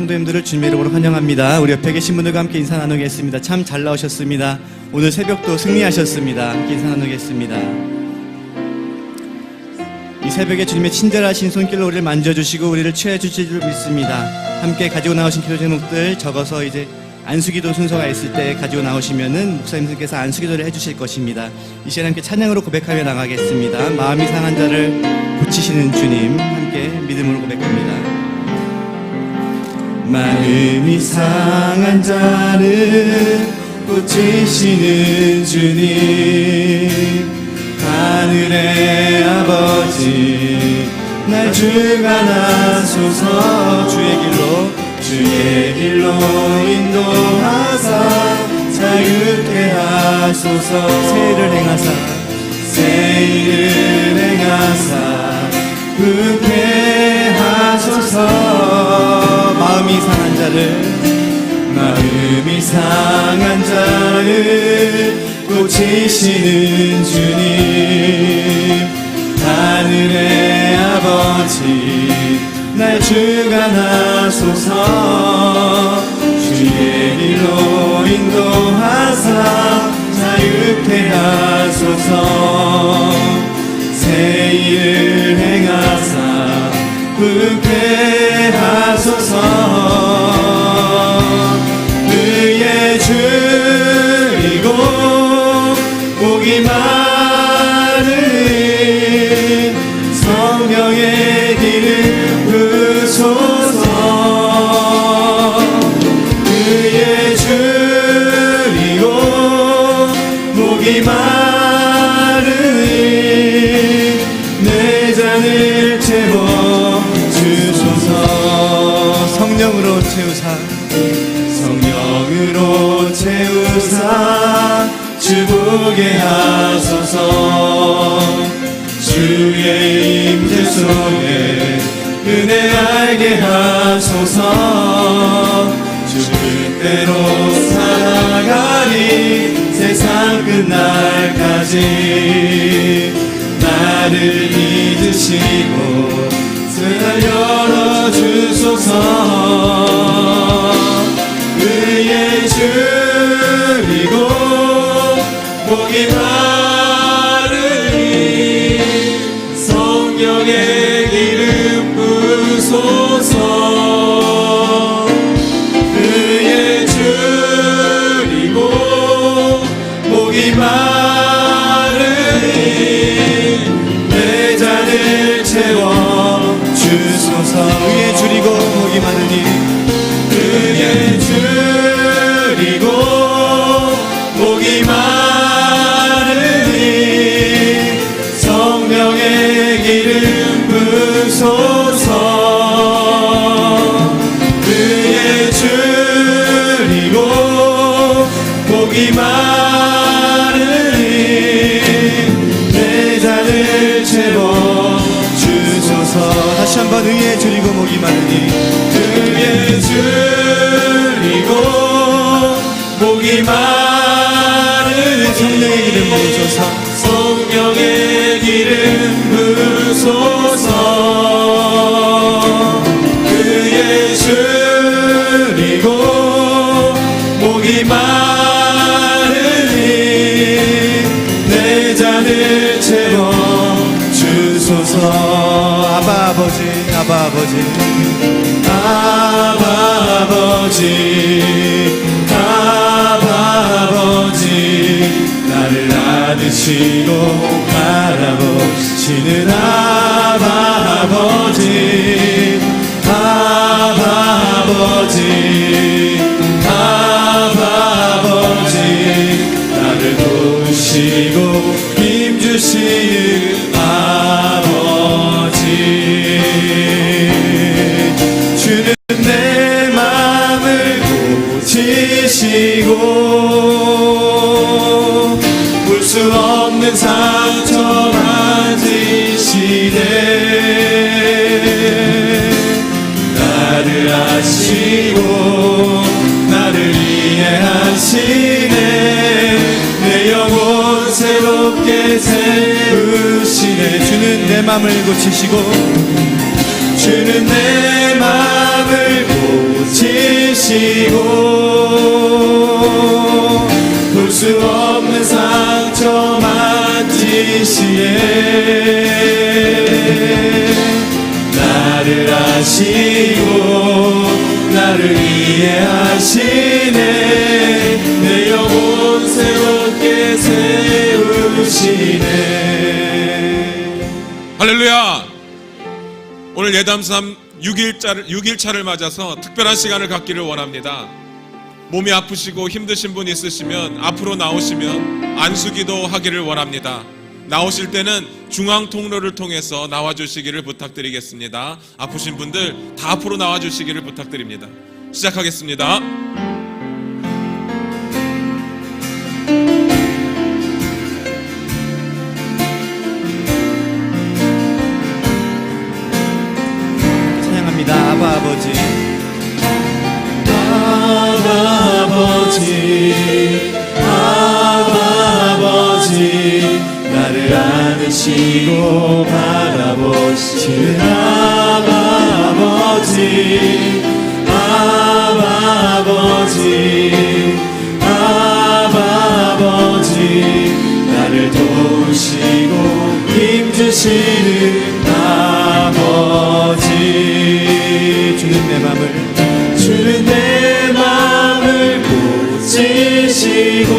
성도님들을 주님의 이름으로 환영합니다. 우리 옆에 계신 분들과 함께 인사 나누겠습니다. 참 잘 나오셨습니다. 오늘 새벽도 승리하셨습니다. 함께 인사 나누겠습니다. 이 새벽에 주님의 친절하신 손길로 우리를 만져주시고 우리를 취해주실 줄 믿습니다. 함께 가지고 나오신 기도 제목들 적어서 이제 안수기도 순서가 있을 때 가지고 나오시면은 목사님들께서 안수기도를 해주실 것입니다. 이 시간 함께 찬양으로 고백하며 나가겠습니다. 마음이 상한 자를 고치시는 주님, 함께 믿음으로 고백합니다. 마음이 상한 자를 고치시는 주님, 하늘의 아버지 날 주관하소서. 주의 길로 인도하사 자유케 하소서. 새 일을 행하사 부패 하소서. 마음이 상한 자를 고치시는 주님, 하늘의 아버지 날 주관하소서. 주의 길로 인도하사 자유케 하소서. 새 일을 행하사 부패 하소서. 의의 줄이고 목이 마르니 성령의 길을 부소서. 의의 줄이고 목이 마르니 내 잔을 채워 주소서. 성령으로 채우사 주보게 하소서. 주의 임재 속에 은혜 알게 하소서. 주 뜻대로 살아가리 세상 끝날까지. 나를 믿으시고 세상 열어주소서. 의의 줄이고 목이 마르니 성령의 기름 부소서. 의의 줄이고 목이 마르니 내 잔을 채워 주소서. 의의 줄이고 목이 마르니 의의 줄이고 목이 마르니 성령의 기름 부소서. 의의 줄이고 목이 마르니 내 잔을 채워 주소서. 다시 한번 의의 줄이고 목이 마르니 의의 줄이고 목이 마르니 성령의 기름 부소서. 성령의 기름 부소서. 의의 줄이고 목이 마르니 내 잔을 채워 주소서. 아바 아버지 나를 안으시고 바라보시는 아버지 나를 도우시고 힘주시는 아버지. 주는 내 맘을 고치시고 볼 수 없는 상처 만지시네. 나를 아시고 나를 이해하시네. 내 영혼 새롭게 세우시네. 주는 내 맘을 고치시고 주는 내 맘을 고치시고 볼 수 없는 상처 만지시네. 나를 아시고 나를 이해하시네. 내 영혼 새롭게 세우시네. 할렐루야. 오늘 예담삼 6일차를 맞아서 특별한 시간을 갖기를 원합니다. 몸이 아프시고 힘드신 분 있으시면 앞으로 나오시면 안수기도 하기를 원합니다. 나오실 때는 중앙 통로를 통해서 나와주시기를 부탁드리겠습니다. 아프신 분들 다 앞으로 나와주시기를 부탁드립니다. 시작하겠습니다. 찬양합니다. 아바 아버지, 아바 아버지, 아바 아버지, 나를 안으시고 바라보시는 아바 아버지, 아바 아버지, 아바 아버지, 나를 도우시고 힘주시는 아버지. 주는 내 맘을 주는 내 맘을 고치시고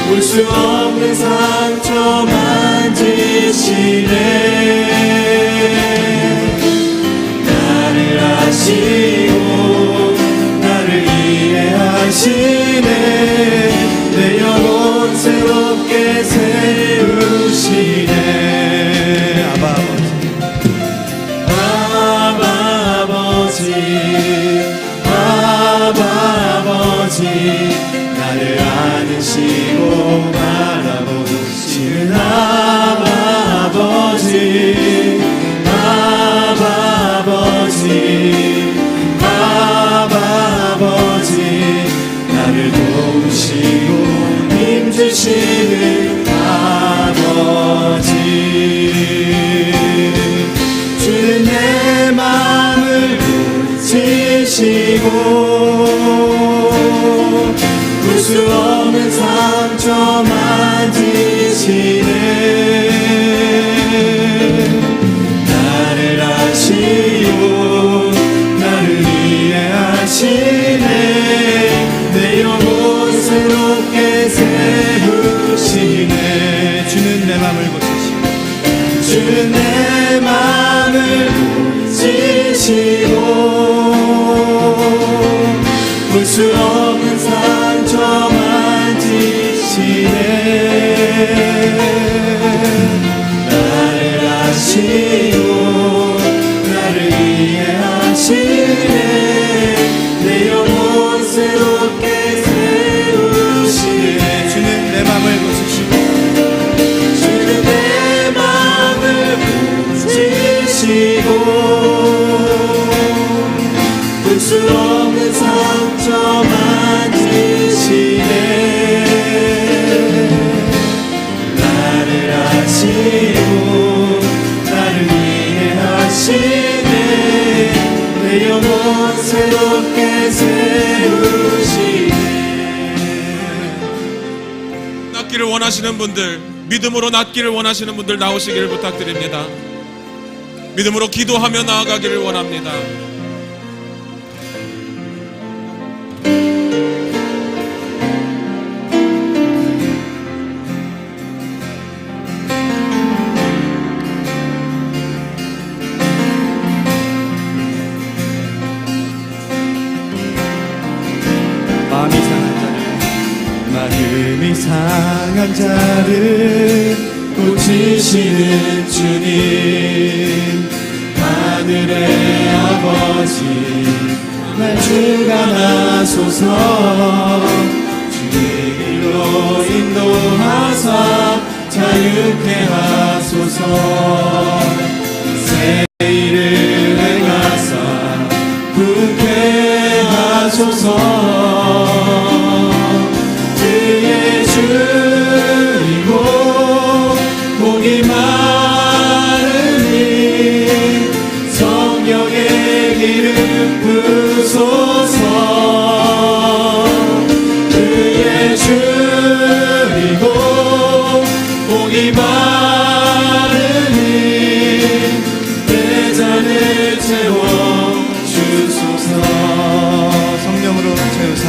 볼 수 없는 상처 만지시네. 나를 아시고 나를 이해하시네. 내 영혼 새롭게 세우시네. 아바 아버지, 아바 아버지, 아바 아버지, 나를 안으시고 바라보시는 아바 아버지, 아바 아버지, 아바 아버지, 나를 도우시고 힘주시는 아버지. 주는 내 마음을 고치시고 볼 수 없는 상처 만지시네. 나를 아시고 나를 이해하시네. 내 영혼 새롭게 세우시네. 주는 내 맘을 고치시고 주는 내 맘을 고치시고 볼 수 없는 상처 만지시네. 나를 아시고 나를 이해하시네. 내 영혼 새롭게 세우시네. 주는 내 맘을 고치시고 주는 내 맘을 고치시고 볼 수 없는 상처 만지시네. 나를 아시고 나를 이해하시네. 내 영혼 새롭게 세우시네. 낫기를 원하시는 분들, 믿음으로 낫기를 원하시는 분들 나오시기를 부탁드립니다. 믿음으로 기도하며 나아가기를 원합니다. 마음이 상한 자를 고치시는 주님, 하늘의 아버지, 날 주관하소서. 주의 길로 인도하사 자유케 하소서. 새 일을 행하사 부흥케 하소서. 주의 주이고 복이 많으니 성령의 기름 부으소서. 그의 주이고 복이 많으니 내 잔을 채워 주소서. 성령으로 채우사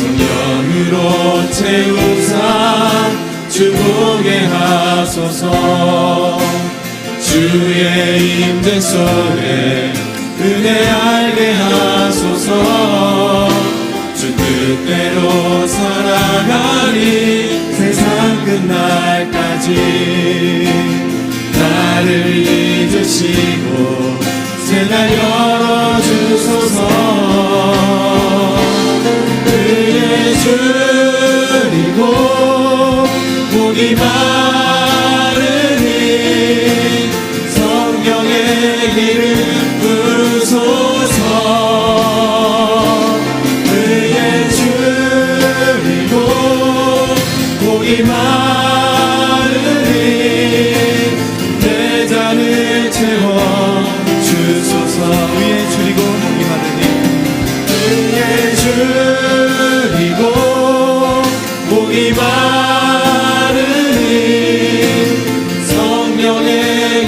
성령으로 채우사 주보게 하소서. 주의 임재 속에 은혜 알게 하소서. 주 뜻대로 살아가니 세상 끝날까지 나를 잊으시고 새날 열어주소서. 그의 주이고 복이 많으니 성령의 기름 부으소서. 그의 주이고 복이 많으니 내 잔을 채워 주소서. 의의 줄이고 목이 마르니 그의 주이고 복이 많으니 성령의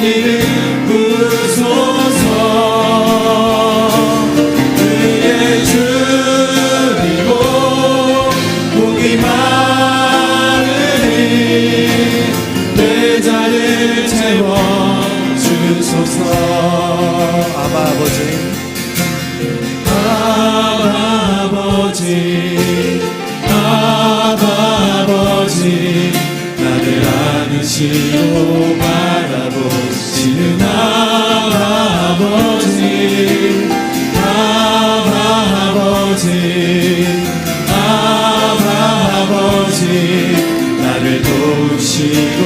기름 부으소서. 그의 주이고 복이 많으니 내 잔을 채워 주소서. 아바 아버지 아버지 아버지 나를 안으시고 바라보시는 아버지 아버지 나를 도우시고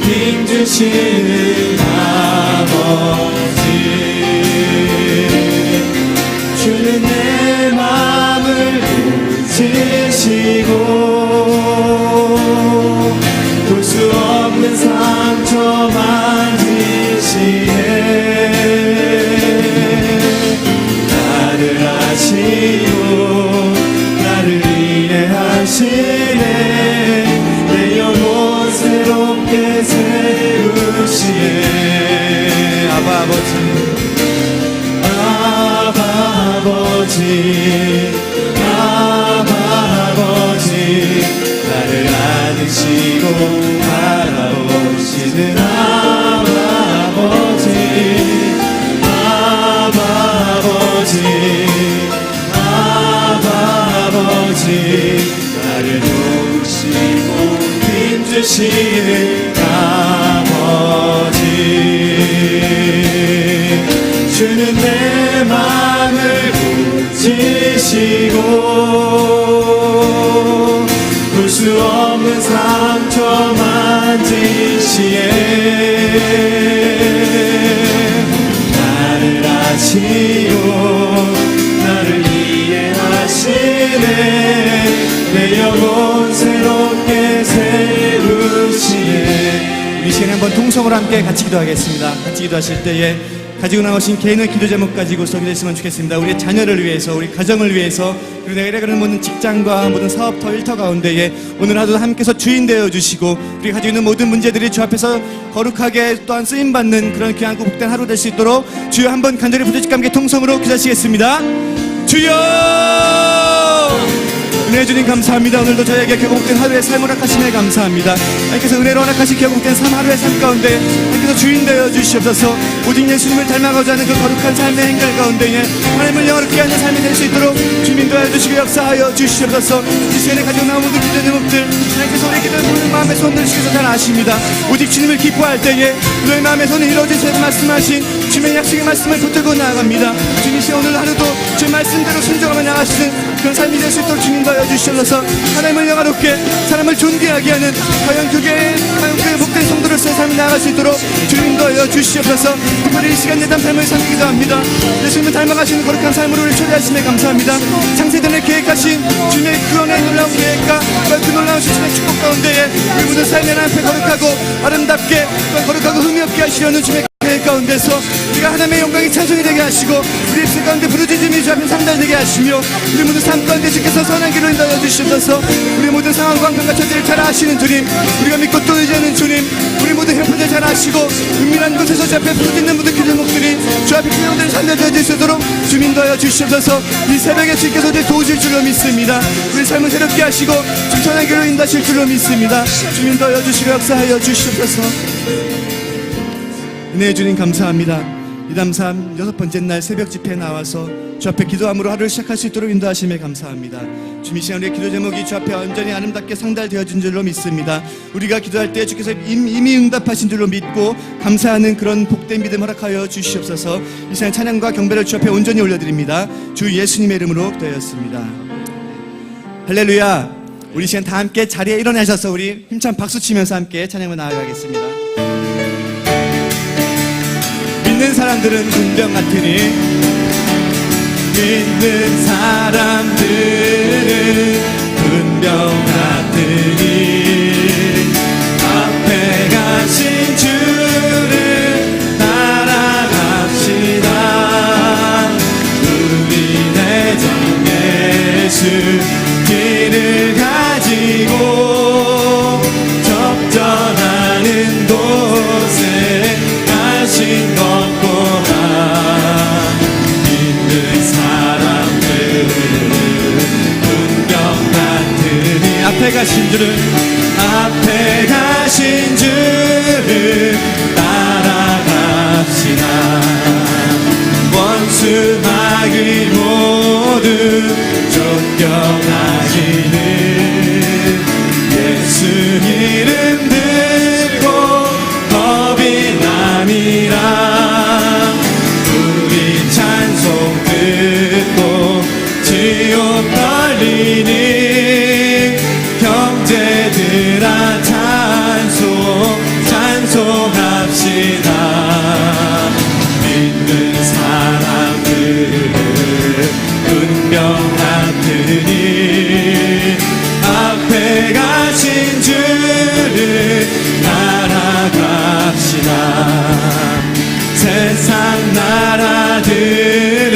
힘주시는 아버지. 주는 내 마음을 고치시고 볼 수 없는 상처 만지시네. 나를 아시고 나를 이해하시네. 내 영혼 새롭게 세우시네. 아바 아버지 아버지 나를 안으시고 바라보시는 아버지 나를 도우시고 힘주시는 아버지. 주는 내 마음을 고치시고 볼 수 없는 상처 만지시에 나를 아시고 나를 이해하시네. 내 영혼 새롭게 세우시네. 이 시간에 한번 통성으로 함께 같이 기도하겠습니다. 같이 기도하실 때에 가지고 나오신 개인의 기도 제목 가지고 기도했으면 좋겠습니다. 우리 자녀를 위해서, 우리 가정을 위해서, 그리고 내가 일하는 모든 직장과 모든 사업터 일터 가운데에 오늘 하루도 함께서 주인 되어 주시고 우리 가지고 있는 모든 문제들이 주 앞에서 거룩하게 또한 쓰임 받는 그런 귀하고 복된 하루 될 수 있도록 주여 한번 간절히 부르짖고 함께 통성으로 기도하시겠습니다. 주여! 은혜 주님 감사합니다. 오늘도 저에게 결국된 하루의 삶을 허락하심에 감사합니다. 하나님께서 은혜로 허락하신 결국된 삶 하루의 삶 가운데 하나님께서 주인 되어 주시옵소서. 오직 예수님을 닮아가고자 하는 그 거룩한 삶의 행갈 가운데에 하나님을 영원하게 하는 삶이 될 수 있도록 주님 도와주시고 역사하여 주시옵소서. 이 시간에 가지고 나온 모든 기도 제목들 하나님께서 우리 기도를 보는 마음에 손을 주셔서 잘 아십니다. 오직 주님을 기뻐할 때에 너의 마음에 손이 이루어진 새 말씀하신 주님의 약속의 말씀을 붙들고 나아갑니다. 주님 이 오늘 하루도 주 말씀대로 순종하며 나가시는 그런 삶이 될 수 있도록 주님 도와주시옵소서. 하나님을 영화롭게 사람을 존귀하게 하는 과연 그의 복된 성도로서의 삶이 나아갈 수 있도록 주님 도와주시옵소서. 주시옵소서. 특별히 이 시간 내담 삶을 섬기기도 합니다. 예수님을 닮아가시는 거룩한 삶으로 우리 초대하심에 감사합니다. 창세전에 계획하신 주님의 그 은혜의 놀라운 계획과 그 놀라운 주님의 축복 가운데에 우리 모든 삶의 앞에 거룩하고 아름답게 거룩하고 의미 없게 하시려는 주님의 집회 가운데서 우리가 하나님의 영광이 찬송이 되게 하시고 우리 입술 가운데 부르짖음이 주 앞에 상달되게 하시며 우리 모든 삶 가운데 주께서 선한 길로 인도하여 주시옵소서. 우리 모든 상황과 환경과 처지를 잘 아시는 주님, 우리가 믿고 또 의지하는 주님, 우리 모든 형편을 잘 아시고 은밀한 곳에서 주 앞에 부르짖는 모든 기도 목소리 주 앞에 필요들을 살려져 주시도록 주 인도하여 주시옵소서. 이 새벽에 주께서 우리를 도우실 줄로 믿습니다. 우리 삶을 새롭게 하시고 주 선한 길로 인도하실 줄로 믿습니다. 주 인도하여 주시고 역사하여 주시옵소서. 은혜의 주님 감사합니다. 이담삼 6번째 날 새벽 집회에 나와서 주 앞에 기도함으로 하루를 시작할 수 있도록 인도하심에 감사합니다. 주님, 이 시간 우리의 기도 제목이 주 앞에 온전히 아름답게 상달되어진 줄로 믿습니다. 우리가 기도할 때 주께서 이미 응답하신 줄로 믿고 감사하는 그런 복된 믿음 허락하여 주시옵소서. 이 시간 찬양과 경배를 주 앞에 온전히 올려드립니다. 주 예수님의 이름으로 기도하였습니다. 할렐루야. 우리 시간 다 함께 자리에 일어나셔서 우리 힘찬 박수 치면서 함께 찬양을 나아가겠습니다. 믿는 사람들은 군병 같으니, 믿는 사람들은 군병 같으니 앞에 가신 주를 따라갑시다. 우리 내정 예수 길을 가지고 적절하는 곳에 가신 것보다 믿는 사람들은 군병 같으니 앞에 가신 주를 따라갑시다. 원수 마귀 모두 쫓겨나기는 예수 이름 듣고 겁이 남이라. 우리 찬송 듣고 지옥 떨리니 형제들아 찬송합시다. 믿는 사람들은 군병 같으니 앞에 가신 주를 따라갑시다. 세상 나라들은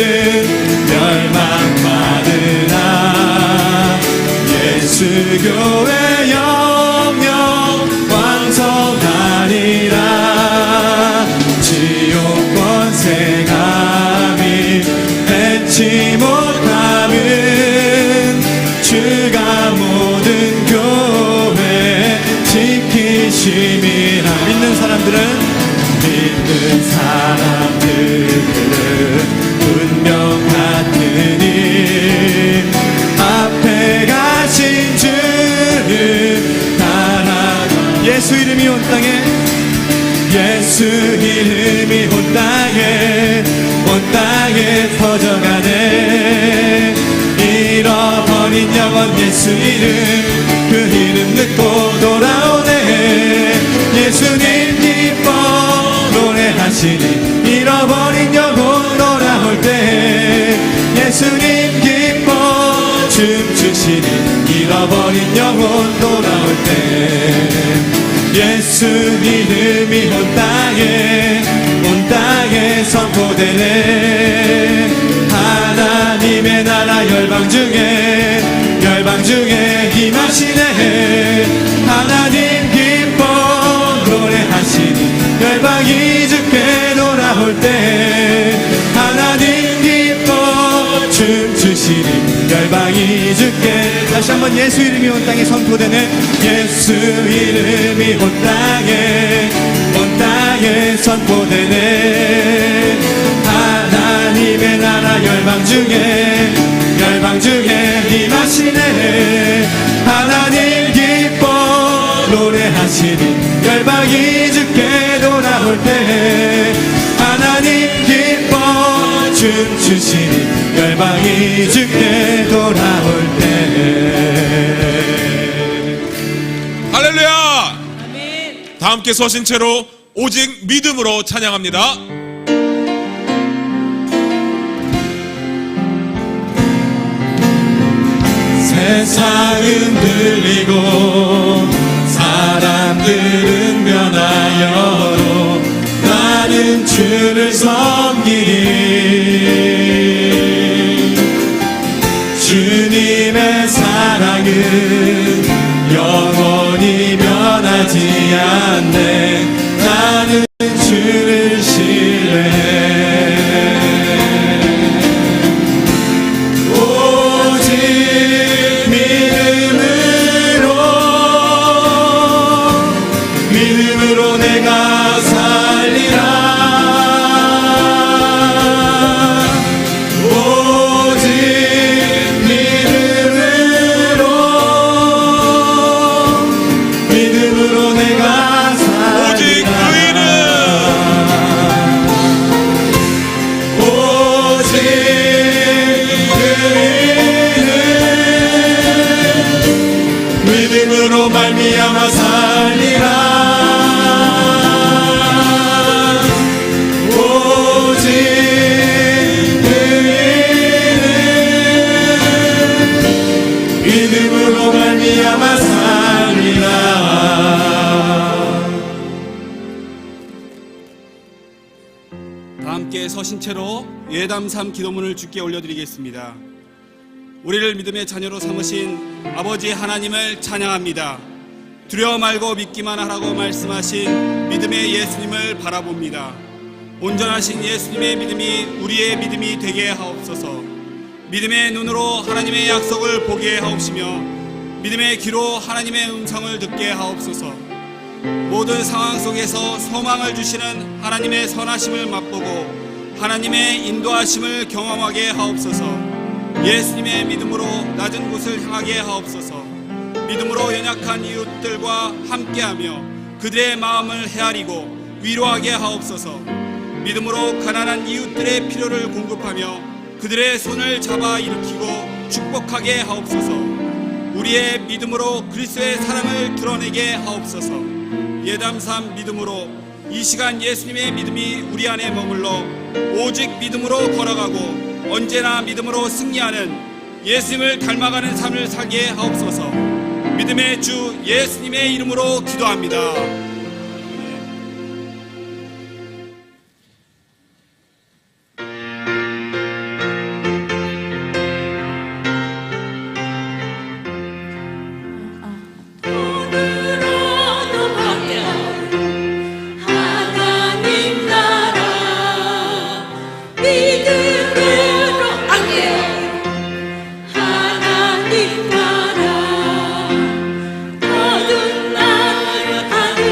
멸망받으나 예수 교회 영영 왕성하리라. 지옥 권세 감히 뱉지 못함은 주가 모든 교회 지키심이라. 믿는 사람들은 분명 같으니 앞에 가신 주를 따라가. 예수 이름이 온 땅에 퍼져가네. 잃어버린 영혼 예수 이름, 그 이름 듣고 돌아오네. 예수님 기뻐 노래하시니 잃어버린 영혼 돌아올 때. 예수님 기뻐 춤추시니 잃어버린 영혼 돌아올 때. 예수 이름이 온 땅에 선포되네. 하나님의 나라 열방 중에 임하시네. 하나님 기뻐 노래하시니 열방이 주께 돌아올 때. 하나님 기뻐 춤추시니 열방이 주께. 다시 한번 예수 이름이 온 땅에 선포되네. 예수 이름이 온 땅에 선포되네. 하나님의 나라 열방 중에 임하시네. 하나님 기뻐 노래하시니 열방이 주께 돌아올 때. 하나님 기뻐 춤추시니 열방이 주께 돌아올 때. 할렐루야. 다 함께 서신 채로 오직 믿음으로 찬양합니다. 세상은 들리고 사람들은 변하여도 나는 주를 섬기리. 주님의 사랑은 영원히 변하지 않네. 나는 주를 신뢰해. 오직 믿음으로 내가 살리라. 오직 믿음으로 내가 살리라. 오직 의인은 오직 의인은 믿음으로 말미암아 살리라. 오직 의인은 믿음으로 말미암아 살리라. 다 함께 서신 채로 예담삼 기도문을 주께 올려드리겠습니다. 우리를 믿음의 자녀로 삼으신 아버지 하나님을 찬양합니다. 두려워 말고 믿기만 하라고 말씀하신 믿음의 예수님을 바라봅니다. 온전하신 예수님의 믿음이 우리의 믿음이 되게 하옵소서. 믿음의 눈으로 하나님의 약속을 보게 하옵시며 믿음의 귀로 하나님의 음성을 듣게 하옵소서. 모든 상황 속에서 소망을 주시는 하나님의 선하심을 맛보고 하나님의 인도하심을 경험하게 하옵소서. 예수님의 믿음으로 낮은 곳을 향하게 하옵소서. 믿음으로 연약한 이웃들과 함께하며 그들의 마음을 헤아리고 위로하게 하옵소서. 믿음으로 가난한 이웃들의 필요를 공급하며 그들의 손을 잡아 일으키고 축복하게 하옵소서. 우리의 믿음으로 그리스도의 사랑을 드러내게 하옵소서. 예담삼 믿음으로 이 시간 예수님의 믿음이 우리 안에 머물러 오직 믿음으로 걸어가고 언제나 믿음으로 승리하는 예수님을 닮아가는 삶을 살게 하옵소서. 믿음의 주 예수님의 이름으로 기도합니다. 오늘도 바뀌어 하나님 나라 믿음으로 안겨 하나님 나라 거듭나며 하늘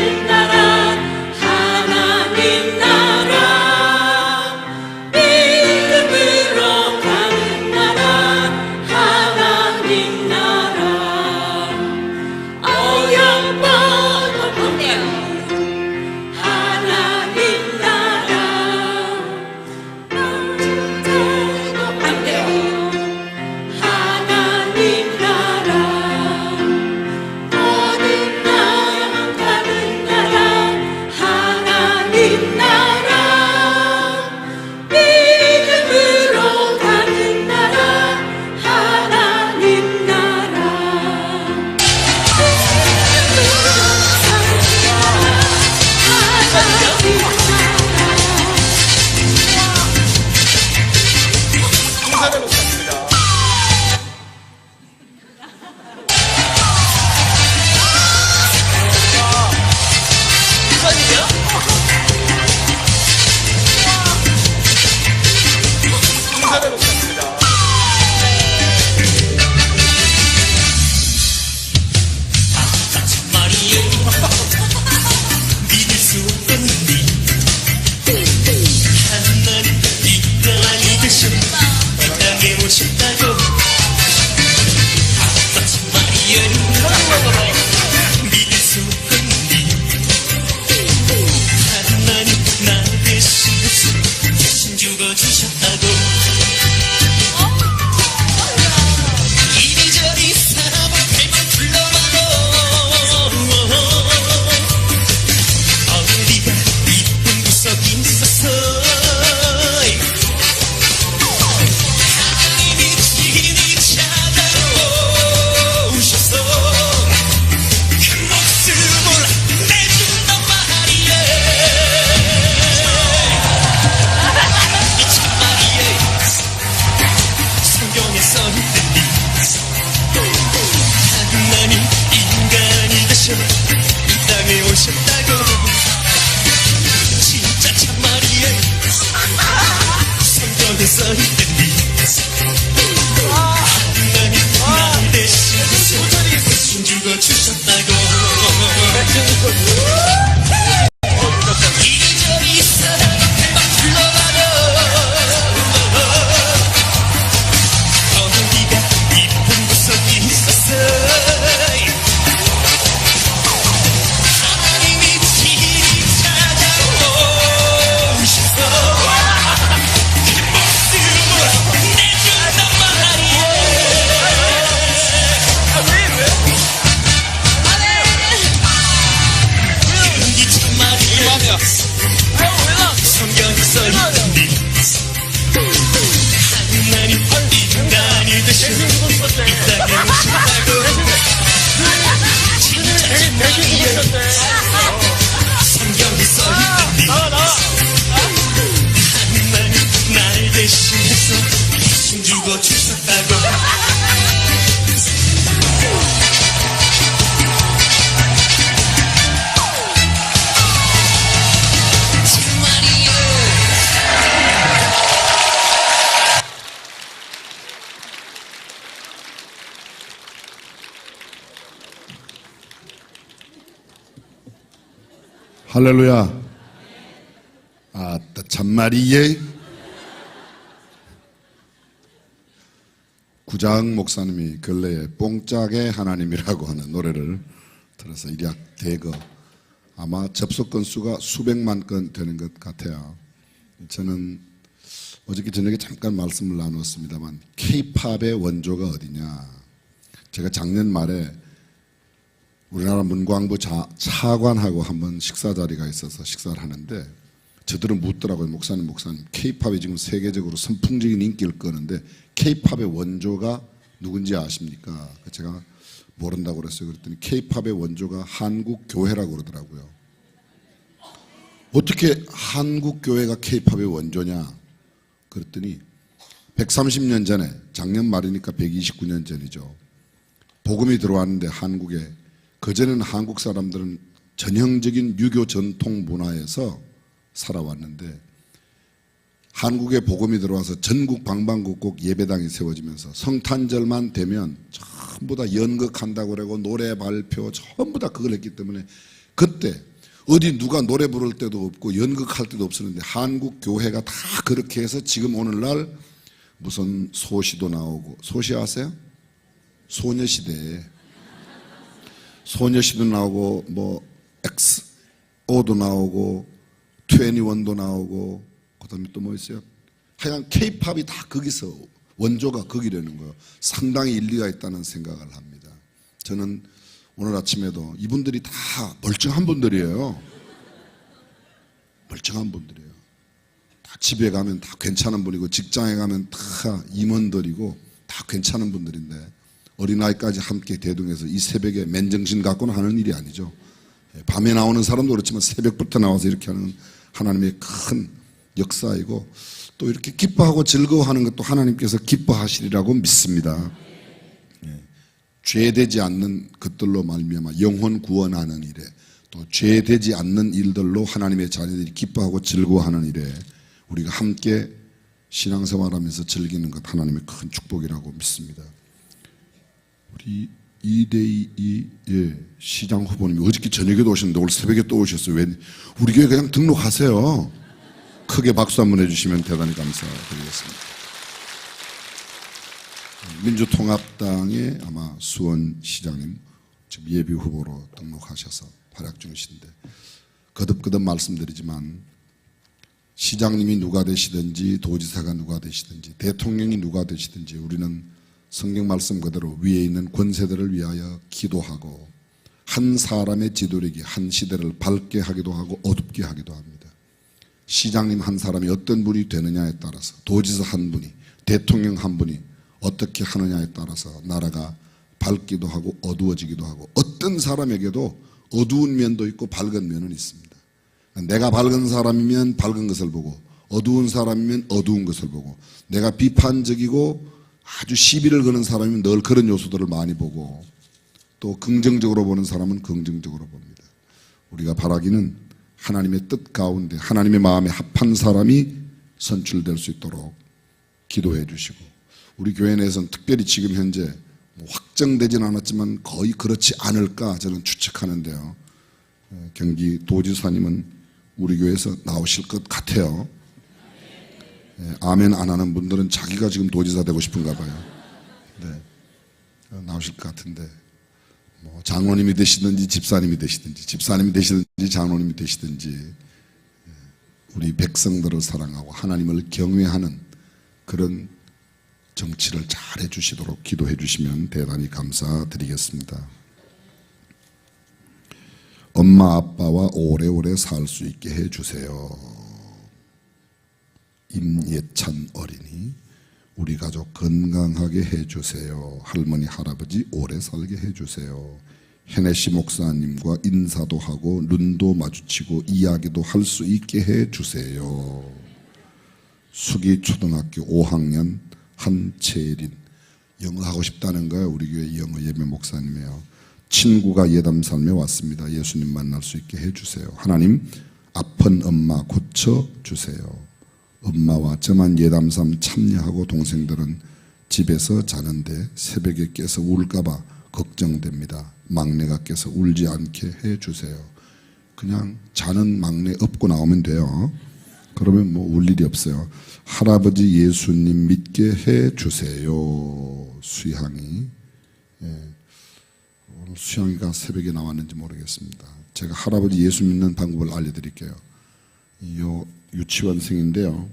서 있던 하나님 나 대신해서 숨주고 주셨다고 이리저리 사랑한테 막 불러봐요 거기가 이쁜 구석이 있었어 하나님이 지리 찾아오셔서 그 모습으로 내준단 말이야 그게 정말이야 성경에 써있던 하나님 인간이 되셔 이 땅에 오셨다고 진짜 정말이야 성경에 써있던 하나님 날 대신해서 숨주고 주셨다고 할렐루야. 아따 참말이예. 구장 목사님이 근래에 뽕짝의 하나님이라고 하는 노래를 들어서 일약 대거 아마 접속 건수가 수백만 건 되는 것 같아요. 저는 어저께 저녁에 잠깐 말씀을 나누었습니다만 K-팝의 원조가 어디냐. 제가 작년 말에 우리나라 문광부 차관하고 한번 식사 자리가 있어서 식사를 하는데 저들은 묻더라고요. 목사님 K-팝이 지금 세계적으로 선풍적인 인기를 끄는데 K-팝의 원조가 누군지 아십니까? 제가 모른다고 그랬어요. 그랬더니 K-팝의 원조가 한국교회라고 그러더라고요. 어떻게 한국교회가 K-팝의 원조냐? 그랬더니 130년 전에, 작년 말이니까 129년 전이죠. 복음이 들어왔는데 한국에, 그전에는 한국 사람들은 전형적인 유교 전통 문화에서 살아왔는데 한국에 복음이 들어와서 전국 방방곡곡 예배당이 세워지면서 성탄절만 되면 전부 다 연극한다고 그러고 노래 발표 전부 다 그걸 했기 때문에 그때 어디 누가 노래 부를 때도 없고 연극할 때도 없었는데 한국 교회가 다 그렇게 해서 지금 오늘날 무슨 소시도 나오고, 소시 아세요? 소녀시대 나오고 뭐 XO도 나오고 21도 나오고 그다음에 또 뭐 있어요? 하여간 K-팝이 다 거기서 원조가 거기라는 거예요. 상당히 일리가 있다는 생각을 합니다. 저는 오늘 아침에도 이분들이 다 멀쩡한 분들이에요. 멀쩡한 분들이에요. 다 집에 가면 다 괜찮은 분이고 직장에 가면 다 임원들이고 다 괜찮은 분들인데 어린아이까지 함께 대동해서 이 새벽에 맨정신 갖고는 하는 일이 아니죠. 밤에 나오는 사람도 그렇지만 새벽부터 나와서 이렇게 하는 하나님의 큰 역사이고 또 이렇게 기뻐하고 즐거워하는 것도 하나님께서 기뻐하시리라고 믿습니다. 죄되지 않는 것들로 말미암아 영혼 구원하는 일에 또 죄되지 않는 일들로 하나님의 자녀들이 기뻐하고 즐거워하는 일에 우리가 함께 신앙생활하면서 즐기는 것 하나님의 큰 축복이라고 믿습니다. 우리 이대희 시장 후보님이 어저께 저녁에도 오셨는데 오늘 새벽에 또 오셨어요. 왜? 우리 교회 그냥 등록하세요. 크게 박수 한번 해주시면 대단히 감사드리겠습니다. 민주통합당의 아마 수원 시장님 지금 예비 후보로 등록하셔서 활약 중이신데 거듭거듭 말씀드리지만 시장님이 누가 되시든지 도지사가 누가 되시든지 대통령이 누가 되시든지 우리는 성경 말씀 그대로 위에 있는 권세들을 위하여 기도하고 한 사람의 지도력이 한 시대를 밝게 하기도 하고 어둡게 하기도 합니다. 시장님 한 사람이 어떤 분이 되느냐에 따라서 도지사 한 분이 대통령 한 분이 어떻게 하느냐에 따라서 나라가 밝기도 하고 어두워지기도 하고 어떤 사람에게도 어두운 면도 있고 밝은 면은 있습니다. 내가 밝은 사람이면 밝은 것을 보고 어두운 사람이면 어두운 것을 보고 내가 비판적이고 아주 시비를 거는 사람이면 늘 그런 요소들을 많이 보고 또 긍정적으로 보는 사람은 긍정적으로 봅니다. 우리가 바라기는 하나님의 뜻 가운데 하나님의 마음에 합한 사람이 선출될 수 있도록 기도해 주시고, 우리 교회 내에서는 특별히 지금 현재 뭐 확정되진 않았지만 거의 그렇지 않을까 저는 추측하는데요. 경기 도지사님은 우리 교회에서 나오실 것 같아요. 아멘 안 하는 분들은 자기가 지금 도지사 되고 싶은가 봐요. 네, 나오실 것 같은데, 뭐 장로님이 되시든지 집사님이 되시든지 장로님이 되시든지 우리 백성들을 사랑하고 하나님을 경외하는 그런 정치를 잘 해주시도록 기도해 주시면 대단히 감사드리겠습니다. 엄마 아빠와 오래오래 살 수 있게 해주세요. 임예찬 어린이, 우리 가족 건강하게 해주세요. 할머니 할아버지 오래 살게 해주세요. 헤네시 목사님과 인사도 하고 눈도 마주치고 이야기도 할 수 있게 해주세요. 수기 초등학교 5학년 한채린, 영어 하고 싶다는 거예요. 우리 교회 영어 예배 목사님이에요. 친구가 예담 삶에 왔습니다. 예수님 만날 수 있게 해주세요. 하나님, 아픈 엄마 고쳐주세요. 엄마와 저만 예담삼 참여하고 동생들은 집에서 자는데 새벽에 깨서 울까봐 걱정됩니다. 막내가 깨서 울지 않게 해주세요. 그냥 자는 막내 업고 나오면 돼요. 그러면 뭐 울 일이 없어요. 할아버지 예수님 믿게 해주세요. 수향이, 오늘 수향이가 새벽에 나왔는지 모르겠습니다. 제가 할아버지 예수 믿는 방법을 알려드릴게요. 요 유치원생인데요.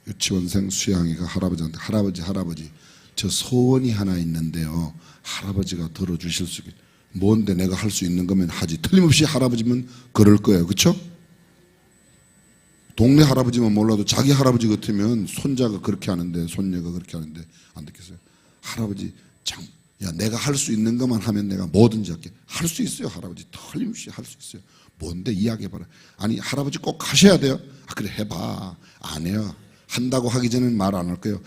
유치원생 수양이가 할아버지한테 할아버지 저 소원이 하나 있는데요. 할아버지가 들어주실 수 있게. 뭔데 내가 할 수 있는 거면 하지. 틀림없이 할아버지면 그럴 거예요. 그렇죠? 동네 할아버지만 몰라도 자기 할아버지 같으면 손자가 그렇게 하는데 손녀가 그렇게 하는데 안 듣겠어요. 할아버지 야 내가 할 수 있는 것만 하면 내가 뭐든지 할게. 할 수 있어요. 할아버지 틀림없이 할 수 있어요. 뭔데 이야기해봐라. 아니 할아버지 꼭 하셔야 돼요. 아 그래 해봐. 안 해요. 한다고 하기 전에는 말 안 할 거예요.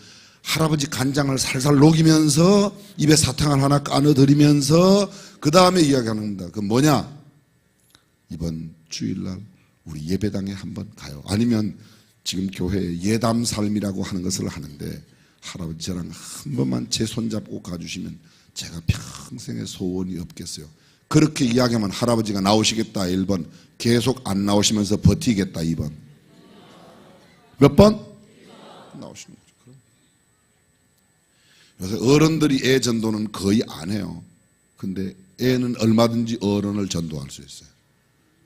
할아버지 간장을 살살 녹이면서 입에 사탕을 하나 까넣어드리면서 그 다음에 이야기하는 겁니다. 그 뭐냐? 이번 주일날 우리 예배당에 한번 가요. 아니면 지금 교회에 예담 삶이라고 하는 것을 하는데 할아버지 저랑 한 번만 제 손잡고 가주시면 제가 평생의 소원이 없겠어요. 그렇게 이야기하면 할아버지가 나오시겠다 1번, 계속 안 나오시면서 버티겠다 2번. 몇 번? 나오시는 거죠. 요새 어른들이 애 전도는 거의 안 해요. 근데 애는 얼마든지 어른을 전도할 수 있어요.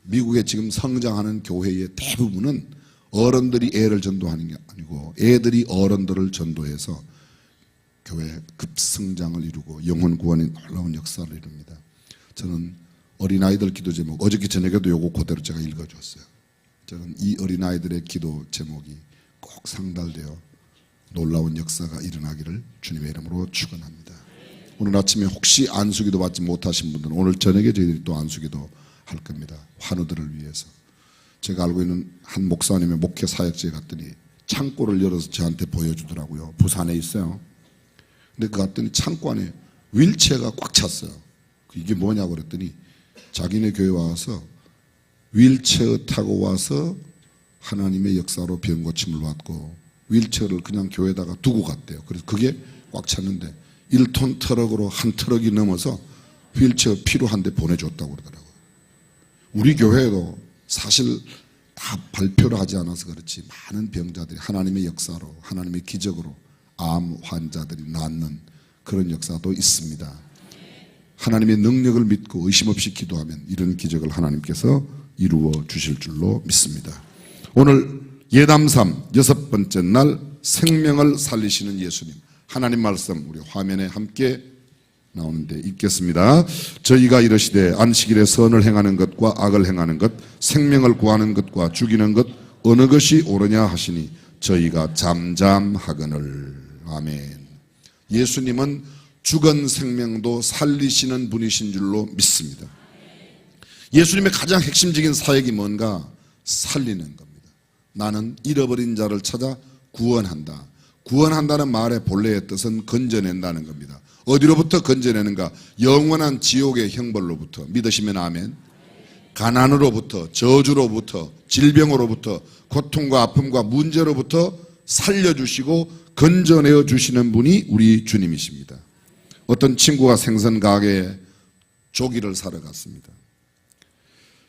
미국에 지금 성장하는 교회의 대부분은 어른들이 애를 전도하는 게 아니고 애들이 어른들을 전도해서 교회 급성장을 이루고 영혼 구원의 놀라운 역사를 이룹니다. 저는 어린아이들 기도 제목, 어저께 저녁에도 요거 그대로 제가 읽어줬어요. 저는 이 어린아이들의 기도 제목이 꼭 상달되어 놀라운 역사가 일어나기를 주님의 이름으로 축원합니다. 오늘 아침에 혹시 안수기도 받지 못하신 분들은 오늘 저녁에 저희들이 또 안수기도 할 겁니다. 환우들을 위해서. 제가 알고 있는 한 목사님의 목회 사역지에 갔더니 창고를 열어서 저한테 보여주더라고요. 부산에 있어요. 근데 그 갔더니 창고 안에 휠체어가 꽉 찼어요. 이게 뭐냐고 그랬더니 자기네 교회 와서 휠체어 타고 와서 하나님의 역사로 병 고침을 받고 휠체어를 그냥 교회에다가 두고 갔대요. 그래서 그게 꽉 찼는데 1톤 트럭으로 한 트럭이 넘어서 휠체어 필요한데 보내줬다고 그러더라고요. 우리 교회에도 사실 다 발표를 하지 않아서 그렇지 많은 병자들이 하나님의 역사로 하나님의 기적으로 암 환자들이 낫는 그런 역사도 있습니다. 하나님의 능력을 믿고 의심 없이 기도하면 이런 기적을 하나님께서 이루어 주실 줄로 믿습니다. 오늘 예담삼 6번째 날 생명을 살리시는 예수님, 하나님 말씀 우리 화면에 함께 나오는데 읽겠습니다. 저희가 이르시되 안식일에 선을 행하는 것과 악을 행하는 것, 생명을 구하는 것과 죽이는 것 어느 것이 옳으냐 하시니 저희가 잠잠하거늘. 아멘. 예수님은 죽은 생명도 살리시는 분이신 줄로 믿습니다. 예수님의 가장 핵심적인 사역이 뭔가? 살리는 겁니다. 나는 잃어버린 자를 찾아 구원한다. 구원한다는 말의 본래의 뜻은 건져낸다는 겁니다. 어디로부터 건져내는가? 영원한 지옥의 형벌로부터. 믿으시면 아멘. 가난으로부터, 저주로부터, 질병으로부터, 고통과 아픔과 문제로부터 살려주시고 건져내어 주시는 분이 우리 주님이십니다. 어떤 친구가 생선 가게에 조기를 사러 갔습니다.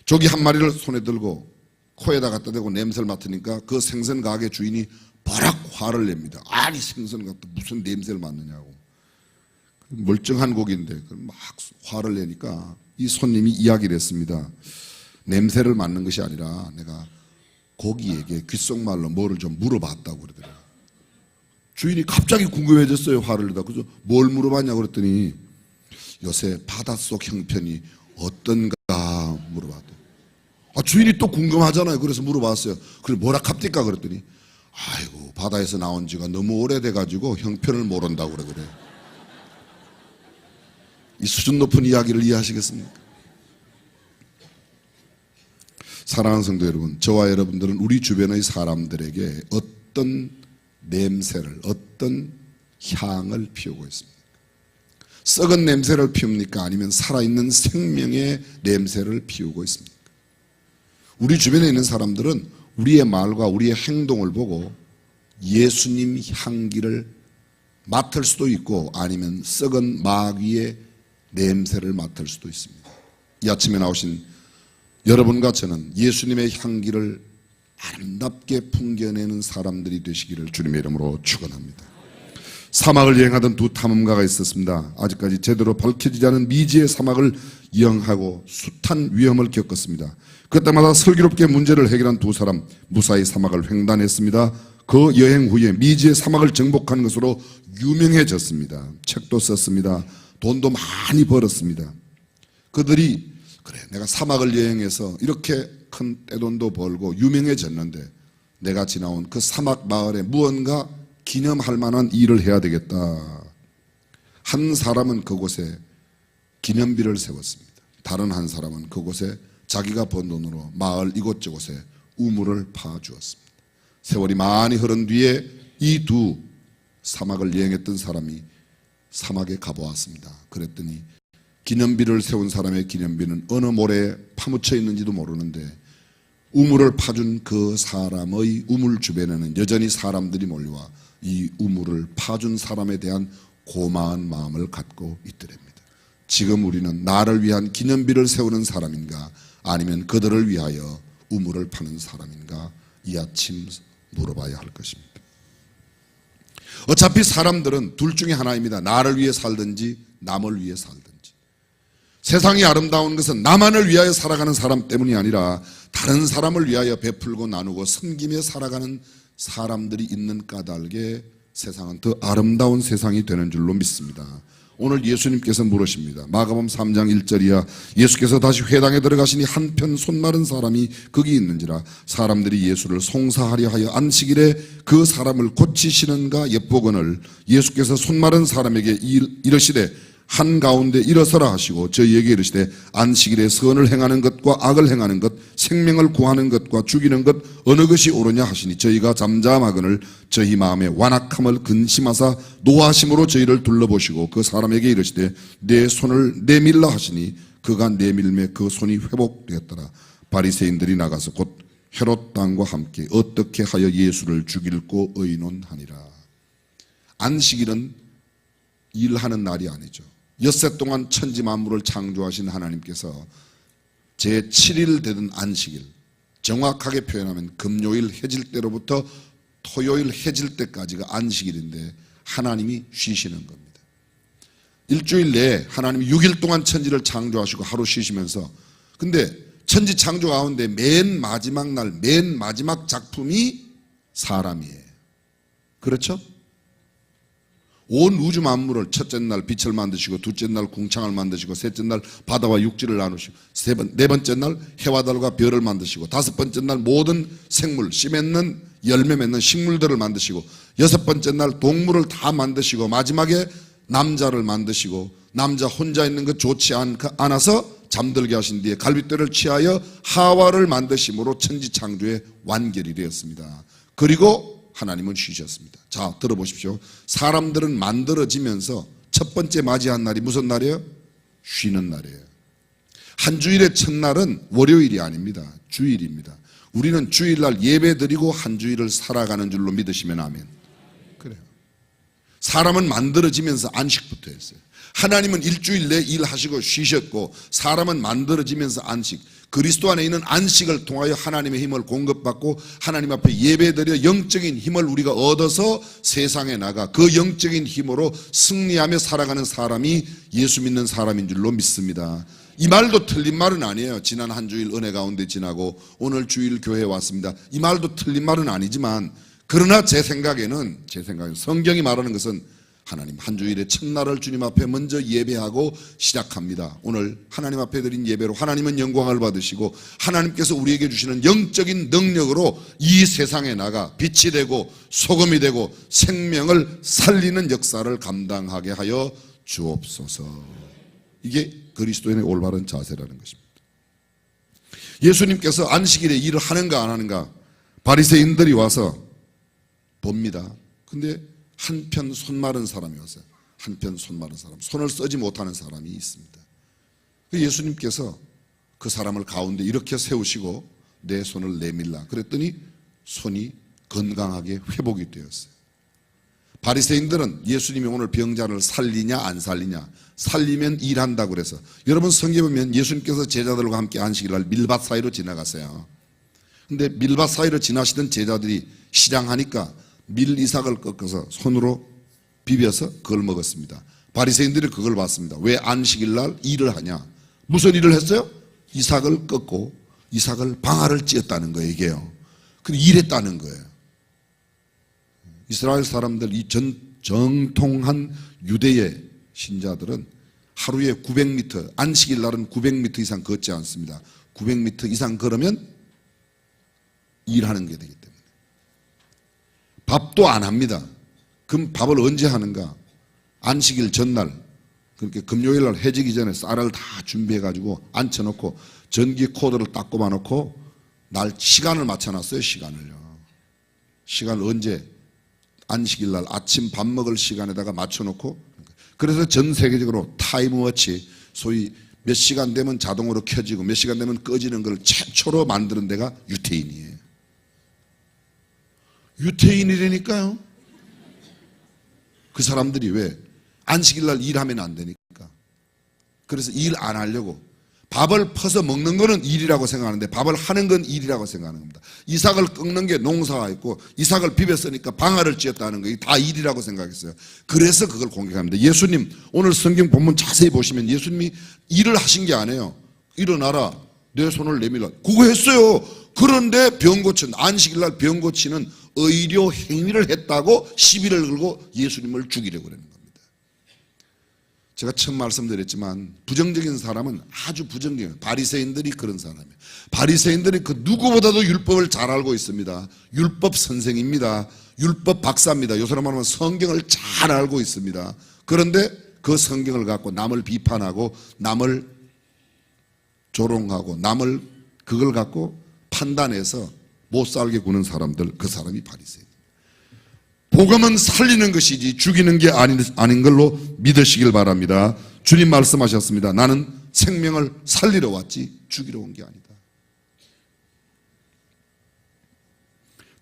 조기 한 마리를 손에 들고 코에다 갖다 대고 냄새를 맡으니까 그 생선 가게 주인이 버럭 화를 냅니다. 아니 생선 갖다 무슨 냄새를 맡느냐고. 멀쩡한 고기인데 막 화를 내니까 이 손님이 이야기를 했습니다. 냄새를 맡는 것이 아니라 내가 고기에게 귓속말로 뭐를 좀 물어봤다고 그러더래요. 주인이 갑자기 궁금해졌어요. 화를 내다. 그래서 뭘 물어봤냐고 그랬더니 요새 바닷속 형편이 어떤가 물어봤대요. 주인이 또 궁금하잖아요. 그래서 물어봤어요. 그래 뭐라 갑니까 그랬더니 아이고 바다에서 나온 지가 너무 오래돼가지고 형편을 모른다고 그러더래요. 이 수준 높은 이야기를 이해하시겠습니까? 사랑하는 성도 여러분, 저와 여러분들은 우리 주변의 사람들에게 어떤 냄새를, 어떤 향을 피우고 있습니까? 썩은 냄새를 피웁니까? 아니면 살아있는 생명의 냄새를 피우고 있습니까? 우리 주변에 있는 사람들은 우리의 말과 우리의 행동을 보고 예수님 향기를 맡을 수도 있고 아니면 썩은 마귀의 냄새를 맡을 수도 있습니다. 이 아침에 나오신 여러분과 저는 예수님의 향기를 아름답게 풍겨내는 사람들이 되시기를 주님의 이름으로 축원합니다. 사막을 여행하던 두 탐험가가 있었습니다. 아직까지 제대로 밝혀지지 않은 미지의 사막을 여행하고 숱한 위험을 겪었습니다. 그때마다 슬기롭게 문제를 해결한 두 사람 무사히 사막을 횡단했습니다. 그 여행 후에 미지의 사막을 정복한 것으로 유명해졌습니다. 책도 썼습니다. 돈도 많이 벌었습니다. 그들이 그래 내가 사막을 여행해서 이렇게 큰 떼돈도 벌고 유명해졌는데 내가 지나온 그 사막 마을에 무언가 기념할 만한 일을 해야 되겠다. 한 사람은 그곳에 기념비를 세웠습니다. 다른 한 사람은 그곳에 자기가 번 돈으로 마을 이곳저곳에 우물을 파주었습니다. 세월이 많이 흐른 뒤에 이 두 사막을 여행했던 사람이 사막에 가보았습니다. 그랬더니 기념비를 세운 사람의 기념비는 어느 모래에 파묻혀 있는지도 모르는데 우물을 파준 그 사람의 우물 주변에는 여전히 사람들이 몰려와 이 우물을 파준 사람에 대한 고마운 마음을 갖고 있더랍니다. 지금 우리는 나를 위한 기념비를 세우는 사람인가 아니면 그들을 위하여 우물을 파는 사람인가 이 아침 물어봐야 할 것입니다. 어차피 사람들은 둘 중에 하나입니다. 나를 위해 살든지 남을 위해 살든지. 세상이 아름다운 것은 나만을 위하여 살아가는 사람 때문이 아니라 다른 사람을 위하여 베풀고 나누고 섬기며 살아가는 사람들이 있는 까닭에 세상은 더 아름다운 세상이 되는 줄로 믿습니다. 오늘 예수님께서 물으십니다. 마가복음 3장 1절이야 예수께서 다시 회당에 들어가시니 한편 손마른 사람이 거기 있는지라 사람들이 예수를 송사하려 하여 안식일에 그 사람을 고치시는가 엿보거늘 예수께서 손마른 사람에게 이르시되 한가운데 일어서라 하시고 저희에게 이르시되 안식일에 선을 행하는 것과 악을 행하는 것 생명을 구하는 것과 죽이는 것 어느 것이 옳으냐 하시니 저희가 잠잠하거늘 저희 마음에 완악함을 근심하사 노하심으로 저희를 둘러보시고 그 사람에게 이르시되 내 손을 내밀라 하시니 그가 내밀매 그 손이 회복되었더라. 바리새인들이 나가서 곧 헤롯 왕과 함께 어떻게 하여 예수를 죽일고 의논하니라. 안식일은 일하는 날이 아니죠. 엿새 동안 천지 만물을 창조하신 하나님께서 제7일 되던 안식일, 정확하게 표현하면 금요일 해질 때로부터 토요일 해질 때까지가 안식일인데 하나님이 쉬시는 겁니다. 일주일 내에 하나님이 6일 동안 천지를 창조하시고 하루 쉬시면서 근데 천지 창조 가운데 맨 마지막 날, 맨 마지막 작품이 사람이에요. 그렇죠? 온 우주 만물을 첫째 날 빛을 만드시고 둘째 날 궁창을 만드시고 셋째 날 바다와 육지를 나누시고 네 번째 날 해와 달과 별을 만드시고 다섯 번째 날 모든 생물 씨 맺는 열매 맺는 식물들을 만드시고 여섯 번째 날 동물을 다 만드시고 마지막에 남자를 만드시고 남자 혼자 있는 것 좋지 않아서 잠들게 하신 뒤에 갈빗대를 취하여 하와를 만드심으로 천지 창조의 완결이 되었습니다. 그리고 하나님은 쉬셨습니다. 자, 들어보십시오. 사람들은 만들어지면서 첫 번째 맞이한 날이 무슨 날이에요? 쉬는 날이에요. 한 주일의 첫날은 월요일이 아닙니다. 주일입니다. 우리는 주일날 예배 드리고 한 주일을 살아가는 줄로 믿으시면 아멘. 그래요. 사람은 만들어지면서 안식부터 했어요. 하나님은 일주일 내 일하시고 쉬셨고 사람은 만들어지면서 안식, 그리스도 안에 있는 안식을 통하여 하나님의 힘을 공급받고 하나님 앞에 예배드려 영적인 힘을 우리가 얻어서 세상에 나가 그 영적인 힘으로 승리하며 살아가는 사람이 예수 믿는 사람인 줄로 믿습니다. 이 말도 틀린 말은 아니에요. 지난 한 주일 은혜 가운데 지나고 오늘 주일 교회에 왔습니다. 이 말도 틀린 말은 아니지만, 그러나 제 생각에는 성경이 말하는 것은 하나님 한 주일의 첫날을 주님 앞에 먼저 예배하고 시작합니다. 오늘 하나님 앞에 드린 예배로 하나님은 영광을 받으시고 하나님께서 우리에게 주시는 영적인 능력으로 이 세상에 나가 빛이 되고 소금이 되고 생명을 살리는 역사를 감당하게 하여 주옵소서. 이게 그리스도인의 올바른 자세라는 것입니다. 예수님께서 안식일에 일을 하는가 안 하는가 바리새인들이 와서 봅니다. 근데 한편 손 마른 사람이 왔어요. 한편 손 마른 사람, 손을 쓰지 못하는 사람이 있습니다. 예수님께서 그 사람을 가운데 이렇게 세우시고 내 손을 내밀라 그랬더니 손이 건강하게 회복이 되었어요. 바리새인들은 예수님이 오늘 병자를 살리냐 안 살리냐, 살리면 일한다고 그래서, 여러분 성경에 보면 예수님께서 제자들과 함께 안식일날 밀밭 사이로 지나갔어요. 근데 밀밭 사이로 지나시던 제자들이 시장하니까 밀 이삭을 꺾어서 손으로 비벼서 그걸 먹었습니다. 바리새인들이 그걸 봤습니다. 왜 안식일날 일을 하냐? 무슨 일을 했어요? 이삭을 꺾고 이삭을 방아를 찧었다는 거예요. 이게요. 근데 일했다는 거예요. 이스라엘 사람들, 이 정통한 유대의 신자들은 하루에 900m, 안식일 날은 900m 이상 걷지 않습니다. 900m 이상 걸으면 일하는 게 되기 때문에. 밥도 안 합니다. 그럼 밥을 언제 하는가? 안식일 전날, 그렇게 금요일 날 해지기 전에 쌀을 다 준비해가지고 앉혀놓고 전기 코드를 딱 꼽아놓고 날 시간을 맞춰놨어요. 시간을 언제? 안식일 날 아침 밥 먹을 시간에다가 맞춰놓고, 그래서 전 세계적으로 타임워치, 소위 몇 시간 되면 자동으로 켜지고 몇 시간 되면 꺼지는 걸 최초로 만드는 데가 유태인이에요. 유태인이라니까요. 그 사람들이 왜 안식일 날 일하면 안 되니까, 그래서 일 안 하려고 밥을 퍼서 먹는 거는 일이라고 생각하는데 밥을 하는 건 일이라고 생각하는 겁니다. 이삭을 꺾는 게 농사가 있고 이삭을 비볐으니까 방아를 찧었다는 거, 다 일이라고 생각했어요. 그래서 그걸 공격합니다. 예수님 오늘 성경 본문 자세히 보시면 예수님이 일을 하신 게 아니에요. 일어나라, 내 손을 내밀라, 그거 했어요. 그런데 병 고친, 안식일날 병 고치는 의료 행위를 했다고 시비를 걸고 예수님을 죽이려고 그러는 겁니다. 제가 처음 말씀드렸지만 부정적인 사람은 아주 부정적이에요. 바리새인들이 그런 사람이에요. 바리새인들이 그 누구보다도 율법을 잘 알고 있습니다. 율법 선생입니다. 율법 박사입니다. 요 사람 말하면 성경을 잘 알고 있습니다. 그런데 그 성경을 갖고 남을 비판하고 남을 조롱하고 남을 그걸 갖고 판단해서 못 살게 구는 사람들, 그 사람이 바리새인. 복음은 살리는 것이지 죽이는 게 아닌 걸로 믿으시길 바랍니다. 주님 말씀하셨습니다. 나는 생명을 살리러 왔지 죽이러 온 게 아니다.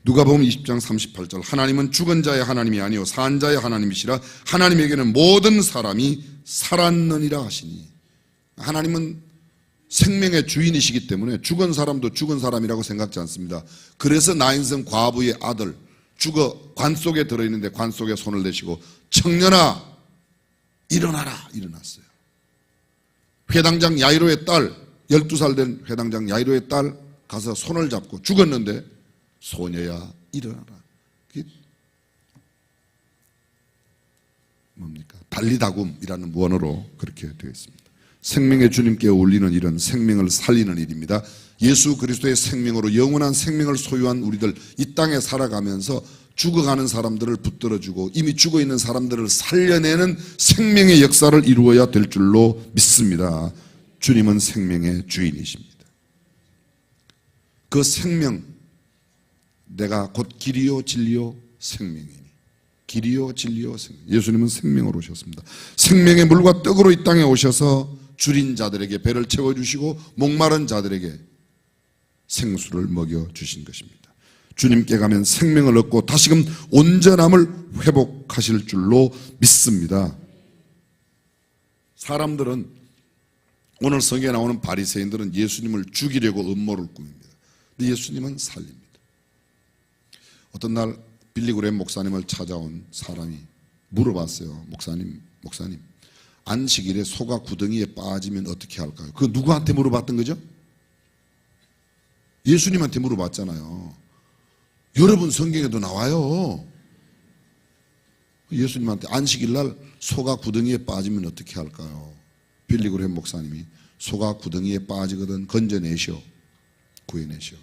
누가복음 20장 38절, 하나님은 죽은 자의 하나님이 아니요 산 자의 하나님이시라. 하나님에게는 모든 사람이 살았느니라 하시니. 하나님은 생명의 주인이시기 때문에 죽은 사람도 죽은 사람이라고 생각지 않습니다. 그래서 나인성 과부의 아들 죽어 관 속에 들어있는데 관 속에 손을 대시고 청년아 일어나라, 일어났어요. 회당장 야이로의 딸, 12살 된 회당장 야이로의 딸 가서 손을 잡고 죽었는데 소녀야 일어나라. 그게 뭡니까? 달리다굼이라는 원어로 그렇게 되어 있습니다. 생명의 주님께 올리는 일은 생명을 살리는 일입니다. 예수 그리스도의 생명으로 영원한 생명을 소유한 우리들, 이 땅에 살아가면서 죽어가는 사람들을 붙들어주고 이미 죽어있는 사람들을 살려내는 생명의 역사를 이루어야 될 줄로 믿습니다. 주님은 생명의 주인이십니다. 그 생명, 내가 곧 길이요 진리요 생명이니. 길이요 진리요 생명. 예수님은 생명으로 오셨습니다. 생명의 물과 떡으로 이 땅에 오셔서 줄인 자들에게 배를 채워주시고 목마른 자들에게 생수를 먹여주신 것입니다. 주님께 가면 생명을 얻고 다시금 온전함을 회복하실 줄로 믿습니다. 사람들은, 오늘 성경에 나오는 바리새인들은 예수님을 죽이려고 음모를 꾸밉니다. 근데 예수님은 살립니다. 어떤 날 빌리그레임 목사님을 찾아온 사람이 물어봤어요. 목사님, 안식일에 소가 구덩이에 빠지면 어떻게 할까요? 그 누구한테 물어봤던 거죠? 예수님한테 물어봤잖아요. 여러분 성경에도 나와요. 예수님한테 안식일 날 소가 구덩이에 빠지면 어떻게 할까요? 빌리그레임 목사님이 소가 구덩이에 빠지거든 건져내시오, 구해내시오.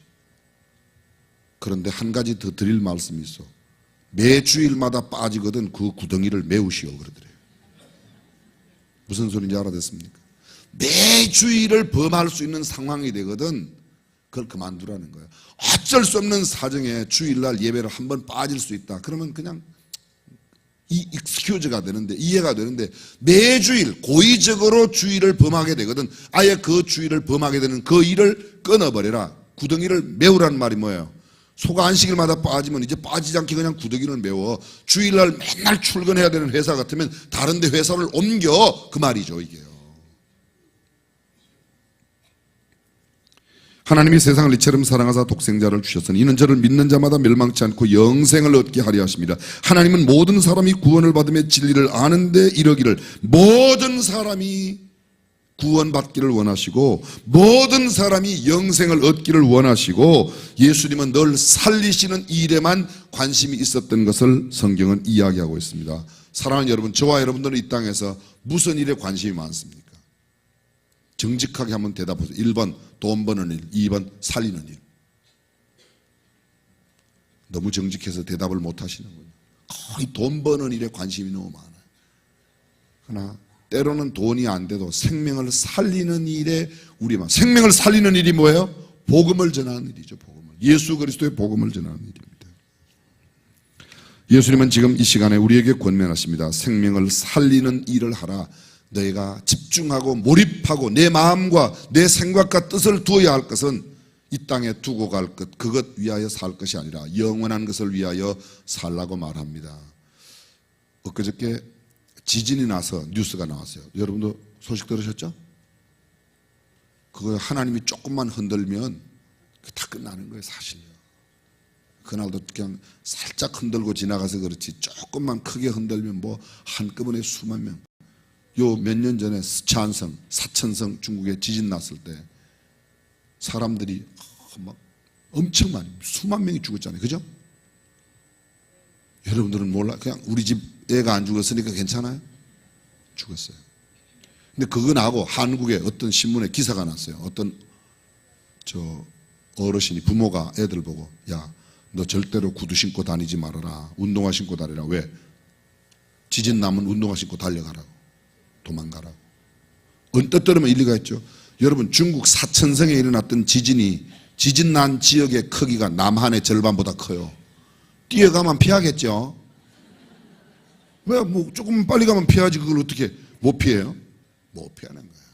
그런데 한 가지 더 드릴 말씀이 있어. 매 주일마다 빠지거든 그 구덩이를 메우시오 그러더래요. 무슨 소리인지 알아듣습니까? 매 주일을 범할 수 있는 상황이 되거든 그걸 그만두라는 거예요. 어쩔 수 없는 사정에 주일날 예배를 한번 빠질 수 있다. 그러면 그냥 이 익스큐즈가 되는데, 이해가 되는데, 매주일 고의적으로 주일을 범하게 되거든 아예 그 주일을 범하게 되는 그 일을 끊어버려라. 구덩이를 메우라는 말이 뭐예요? 소가 안식일마다 빠지면 이제 빠지지 않게 그냥 구덩이를 메워. 주일날 맨날 출근해야 되는 회사 같으면 다른 데 회사를 옮겨, 그 말이죠 이게요. 하나님이 세상을 이처럼 사랑하사 독생자를 주셨으니 이는 저를 믿는 자마다 멸망치 않고 영생을 얻게 하려 하십니다. 하나님은 모든 사람이 구원을 받으며 진리를 아는데 이르기를, 모든 사람이 구원받기를 원하시고 모든 사람이 영생을 얻기를 원하시고 예수님은 늘 살리시는 일에만 관심이 있었던 것을 성경은 이야기하고 있습니다. 사랑하는 여러분, 저와 여러분들은 이 땅에서 무슨 일에 관심이 많습니까? 정직하게 한번 대답하세요. 1번 돈 버는 일, 2번 살리는 일. 너무 정직해서 대답을 못 하시는군요. 거의 돈 버는 일에 관심이 너무 많아요. 그러나 때로는 돈이 안 돼도 생명을 살리는 일에 우리만, 생명을 살리는 일이 뭐예요? 복음을 전하는 일이죠. 복음을. 예수 그리스도의 복음을 전하는 일입니다. 예수님은 지금 이 시간에 우리에게 권면하십니다. 생명을 살리는 일을 하라. 너희가 집중하고 몰입하고 내 마음과 내 생각과 뜻을 두어야 할 것은 이 땅에 두고 갈 것, 그것 위하여 살 것이 아니라 영원한 것을 위하여 살라고 말합니다. 엊그저께 지진이 나서 뉴스가 나왔어요. 여러분도 소식 들으셨죠? 그거 하나님이 조금만 흔들면 다 끝나는 거예요, 사실요. 그날도 그냥 살짝 흔들고 지나가서 그렇지 조금만 크게 흔들면 뭐 한꺼번에 수만 명. 요 몇 년 전에 스촨성, 사천성 중국에 지진 났을 때 사람들이 막 엄청 많이 수만 명이 죽었잖아요. 그죠? 여러분들은 몰라. 그냥 우리 집 애가 안 죽었으니까 괜찮아요? 죽었어요. 근데 그거 나고 한국에 어떤 신문에 기사가 났어요. 어떤 어르신이, 부모가 애들 보고, 야, 너 절대로 구두 신고 다니지 말아라. 운동화 신고 다니라. 왜? 지진 나면 운동화 신고 달려가라고. 도망가라고. 언뜻 들으면 일리가 있죠. 여러분, 중국 사천성에 일어났던 지진이 지진 난 지역의 크기가 남한의 절반보다 커요. 뛰어가면 피하겠죠. 왜? 뭐 조금 빨리 가면 피하지. 그걸 어떻게 못 피해요? 못 피하는 거예요.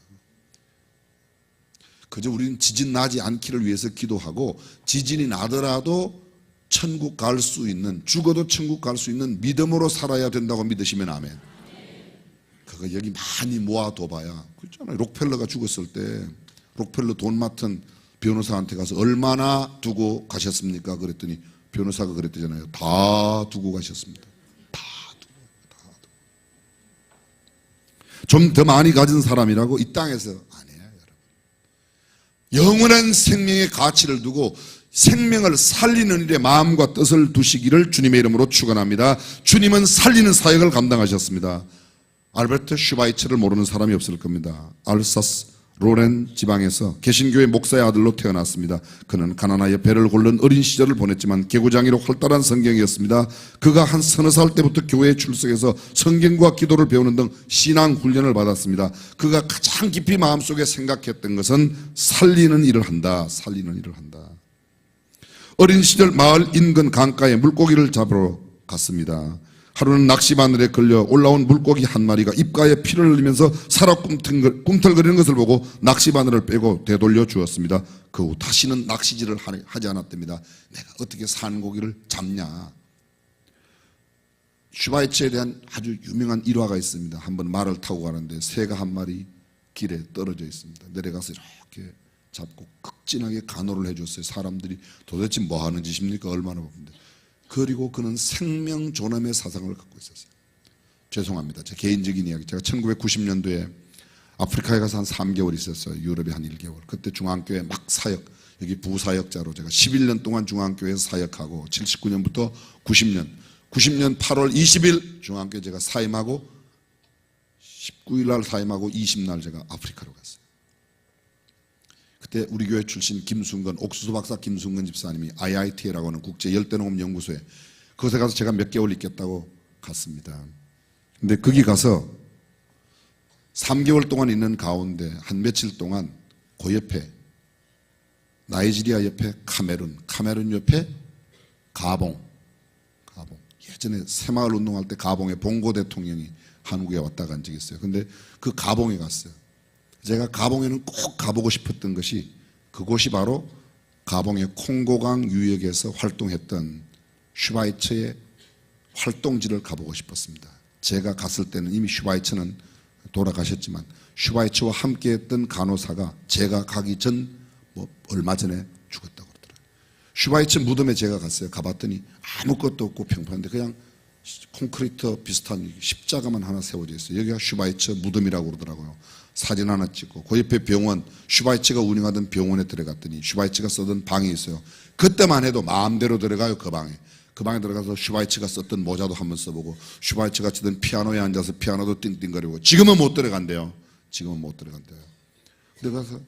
그저 우리는 지진 나지 않기를 위해서 기도하고, 지진이 나더라도 천국 갈 수 있는, 죽어도 천국 갈 수 있는 믿음으로 살아야 된다고 믿으시면 아멘. 그거 여기 많이 모아둬봐야. 그렇잖아요. 록펠러가 죽었을 때 록펠러 돈 맡은 변호사한테 가서 얼마나 두고 가셨습니까? 그랬더니 변호사가 그랬대잖아요. 다 두고 가셨습니다. 다 두고. 좀 더 많이 가진 사람이라고 이 땅에서 아니에요, 여러분. 영원한 생명의 가치를 두고 생명을 살리는 일에 마음과 뜻을 두시기를 주님의 이름으로 축원합니다. 주님은 살리는 사역을 감당하셨습니다. 알베르트 슈바이처를 모르는 사람이 없을 겁니다. 알사스 로렌 지방에서 개신교의 목사의 아들로 태어났습니다. 그는 가난하여 배를 고른 어린 시절을 보냈지만 개구장이로 활달한 성경이었습니다. 그가 한 서너 살 때부터 교회에 출석해서 성경과 기도를 배우는 등 신앙 훈련을 받았습니다. 그가 가장 깊이 마음속에 생각했던 것은 살리는 일을 한다. 살리는 일을 한다. 어린 시절 마을 인근 강가에 물고기를 잡으러 갔습니다. 하루는 낚시바늘에 걸려 올라온 물고기 한 마리가 입가에 피를 흘리면서 살아 꿈틀거리는 것을 보고 낚시바늘을 빼고 되돌려 주었습니다. 그 후 다시는 낚시질을 하지 않았답니다. 내가 어떻게 산고기를 잡냐. 슈바이처에 대한 아주 유명한 일화가 있습니다. 한번 말을 타고 가는데 새가 한 마리 길에 떨어져 있습니다. 내려가서 이렇게 잡고 극진하게 간호를 해줬어요. 사람들이 도대체 뭐 하는 짓입니까? 얼마나 바쁜데. 그리고 그는 생명 존엄의 사상을 갖고 있었어요. 죄송합니다. 제 개인적인 이야기. 제가 1990년도에 아프리카에 가서 한 3개월 있었어요. 유럽에 한 1개월. 그때 중앙교회 막 사역, 여기 부사역자로 제가 11년 동안 중앙교회에서 사역하고 79년부터 90년 8월 20일 중앙교회 제가 사임하고 19일 날 사임하고 20날 제가 아프리카로 갔어요. 그때 우리 교회 출신 김순건, 옥수수 박사 김순건 집사님이 IIT라고 하는 국제 열대농업 연구소에 그곳에 가서 제가 몇 개월 있겠다고 갔습니다. 근데 거기 가서 3개월 동안 있는 가운데 한 며칠 동안 그 옆에 나이지리아 옆에 카메룬 옆에 가봉. 예전에 새마을 운동할 때 가봉에 봉고 대통령이 한국에 왔다 간 적이 있어요. 근데 그 가봉에 갔어요. 제가 가봉에는 꼭 가보고 싶었던 것이 그곳이 바로 가봉의 콩고강 유역에서 활동했던 슈바이처의 활동지를 가보고 싶었습니다. 제가 갔을 때는 이미 슈바이처는 돌아가셨지만 슈바이처와 함께했던 간호사가 제가 가기 전 얼마 전에 죽었다고 그러더라고요. 슈바이처 무덤에 제가 갔어요. 가봤더니 아무것도 없고 평평한데 그냥 콘크리트 비슷한 십자가만 하나 세워져 있어요. 여기가 슈바이처 무덤이라고 그러더라고요. 사진 하나 찍고 그 옆에 병원, 슈바이처가 운영하던 병원에 들어갔더니 슈바이처가 쓰던 방이 있어요. 그때만 해도 마음대로 들어가요. 그 방에 들어가서 슈바이처가 썼던 모자도 한번 써보고 슈바이처가 치던 피아노에 앉아서 피아노도 띵띵거리고. 지금은 못 들어간대요. 근데 가서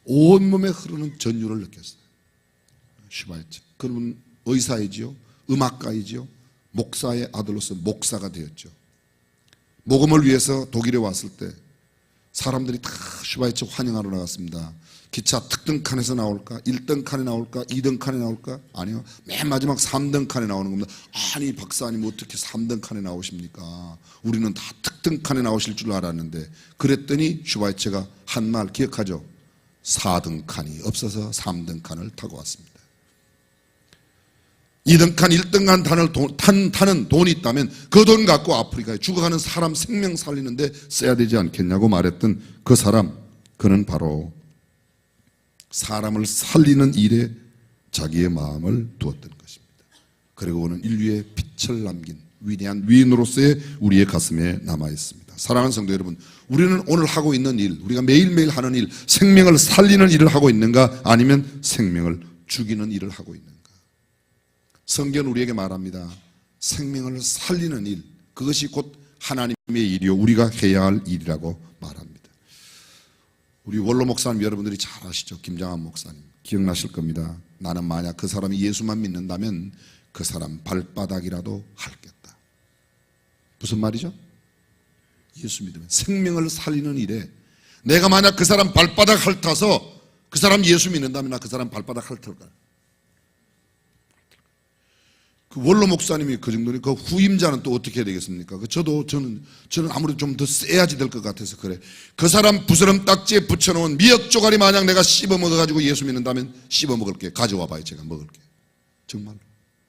온몸에 흐르는 전율을 느꼈어요. 슈바이처. 그러면 의사이지요, 음악가이지요, 목사의 아들로서 목사가 되었죠. 복음을 위해서 독일에 왔을 때 사람들이 다 슈바이처 환영하러 나갔습니다. 기차 특등 칸에서 나올까? 1등 칸에 나올까? 2등 칸에 나올까? 아니요. 맨 마지막 3등 칸에 나오는 겁니다. 아니 박사님 어떻게 3등 칸에 나오십니까? 우리는 다 특등 칸에 나오실 줄 알았는데. 그랬더니 슈바이처가 한 말 기억하죠? 4등 칸이 없어서 3등 칸을 타고 왔습니다. 2등 칸, 1등 칸 타는 돈이 있다면 그 돈 갖고 아프리카에 죽어가는 사람 생명 살리는데 써야 되지 않겠냐고 말했던 그 사람, 그는 바로 사람을 살리는 일에 자기의 마음을 두었던 것입니다. 그리고 그는 인류의 빛을 남긴 위대한 위인으로서의 우리의 가슴에 남아 있습니다. 사랑하는 성도 여러분, 우리는 오늘 하고 있는 일, 우리가 매일매일 하는 일, 생명을 살리는 일을 하고 있는가? 아니면 생명을 죽이는 일을 하고 있는가? 성경은 우리에게 말합니다. 생명을 살리는 일, 그것이 곧 하나님의 일이요 우리가 해야 할 일이라고 말합니다. 우리 원로 목사님 여러분들이 잘 아시죠? 김장한 목사님 기억나실 겁니다. 나는 만약 그 사람이 예수만 믿는다면 그 사람 발바닥이라도 핥겠다. 무슨 말이죠? 예수 믿으면 생명을 살리는 일에 내가 만약 그 사람 발바닥 핥아서 그 사람 예수 믿는다면 나 그 사람 발바닥 핥을까? 그 원로 목사님이 그 정도니 그 후임자는 또 어떻게 해야 되겠습니까? 저는 아무래도 좀 더 세야지 될 것 같아서 그래. 그 사람 부스럼 딱지에 붙여놓은 미역 조가리 마냥 내가 씹어 먹어가지고 예수 믿는다면 씹어 먹을게. 가져와 봐요. 제가 먹을게. 정말로.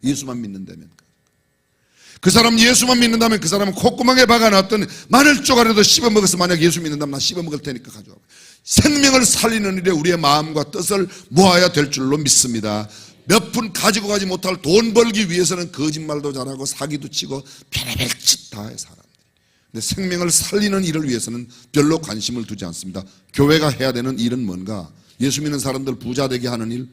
예수만 믿는다면. 그 사람 예수만 믿는다면 그 사람은 콧구멍에 박아놨던 마늘 조가리도 씹어 먹어서 만약 예수 믿는다면 나 씹어 먹을 테니까 가져와 봐요. 생명을 살리는 일에 우리의 마음과 뜻을 모아야 될 줄로 믿습니다. 몇 푼 가지고 가지 못할 돈 벌기 위해서는 거짓말도 잘하고 사기도 치고 별의별 짓 다 해 사람들이. 근데 생명을 살리는 일을 위해서는 별로 관심을 두지 않습니다. 교회가 해야 되는 일은 뭔가? 예수 믿는 사람들 부자 되게 하는 일?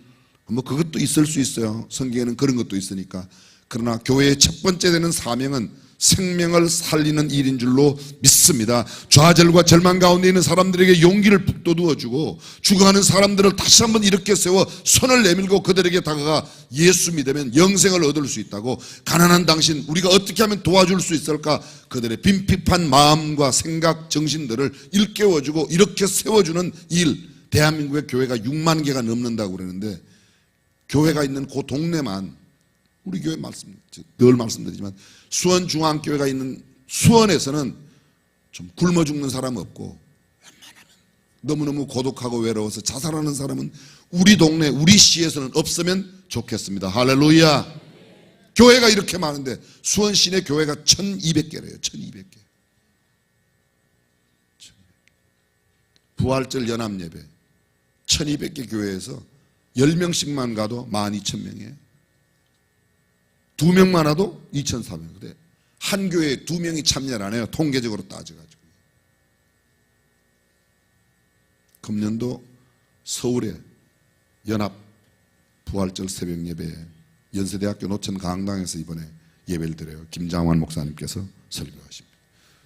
뭐 그것도 있을 수 있어요. 성경에는 그런 것도 있으니까. 그러나 교회의 첫 번째 되는 사명은 생명을 살리는 일인 줄로 믿습니다. 좌절과 절망 가운데 있는 사람들에게 용기를 북돋우어주고 죽어가는 사람들을 다시 한번 일으켜 세워 손을 내밀고 그들에게 다가가 예수 믿으면 영생을 얻을 수 있다고. 가난한 당신 우리가 어떻게 하면 도와줄 수 있을까? 그들의 빈핍한 마음과 생각 정신들을 일깨워주고 이렇게 세워주는 일. 대한민국의 교회가 6만 개가 넘는다고 그러는데 교회가 있는 그 동네만 우리 교회 늘 말씀드리지만 수원중앙교회가 있는 수원에서는 좀 굶어 죽는 사람 없고 웬만하면 너무너무 고독하고 외로워서 자살하는 사람은 우리 동네 우리 시에서는 없으면 좋겠습니다. 할렐루야. 교회가 이렇게 많은데 수원 시내 교회가 1200개래요. 1200개. 부활절 연합예배 1200개 교회에서 10명씩만 가도 12,000명이에요. 2명만 와도 2,400명. 근데 한 교회에 2명이 참여를 안 해요. 통계적으로 따져가지고. 금년도 서울에 연합 부활절 새벽 예배에 연세대학교 노천 강당에서 이번에 예배를 드려요. 김장환 목사님께서 설교하십니다.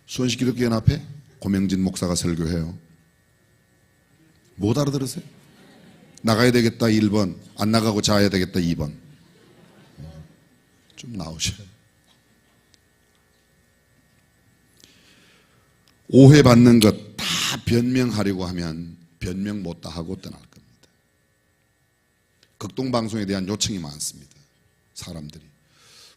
수원시 기독교연합회 고명진 목사가 설교해요. 못 알아들으세요? 나가야 되겠다 1번, 안 나가고 자야 되겠다 2번. 좀 나오셔요. 오해받는 것 다 변명하려고 하면 변명 못다 하고 떠날 겁니다. 극동방송에 대한 요청이 많습니다. 사람들이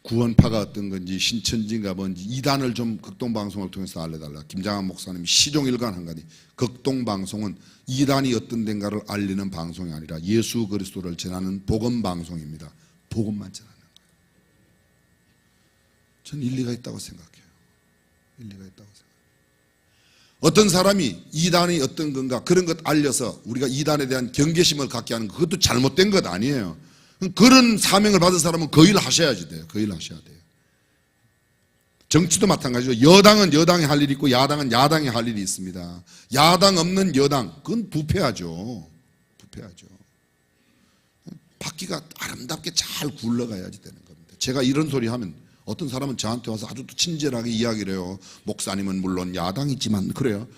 구원파가 어떤 건지 신천지인가 뭔지 이단을 좀 극동방송을 통해서 알려달라. 김장한 목사님이 시종일관 한 가지, 극동방송은 이단이 어떤 데인가를 알리는 방송이 아니라 예수 그리스도를 전하는 복음방송입니다. 복음만 전하는 거예요. 저는 일리가 있다고 생각해요. 일리가 있다고 생각해요. 어떤 사람이 이단이 어떤 건가 그런 것 알려서 우리가 이단에 대한 경계심을 갖게 하는 그것도 잘못된 것 아니에요. 그런 사명을 받은 사람은 그 일 하셔야지 돼요. 그 일 하셔야 돼요. 정치도 마찬가지죠. 여당은 여당이 할 일이 있고 야당은 야당이 할 일이 있습니다. 야당 없는 여당, 그건 부패하죠. 부패하죠. 바퀴가 아름답게 잘 굴러가야지 되는 겁니다. 제가 이런 소리 하면 어떤 사람은 저한테 와서 아주 친절하게 이야기를 해요. 목사님은 물론 야당이지만 그래요.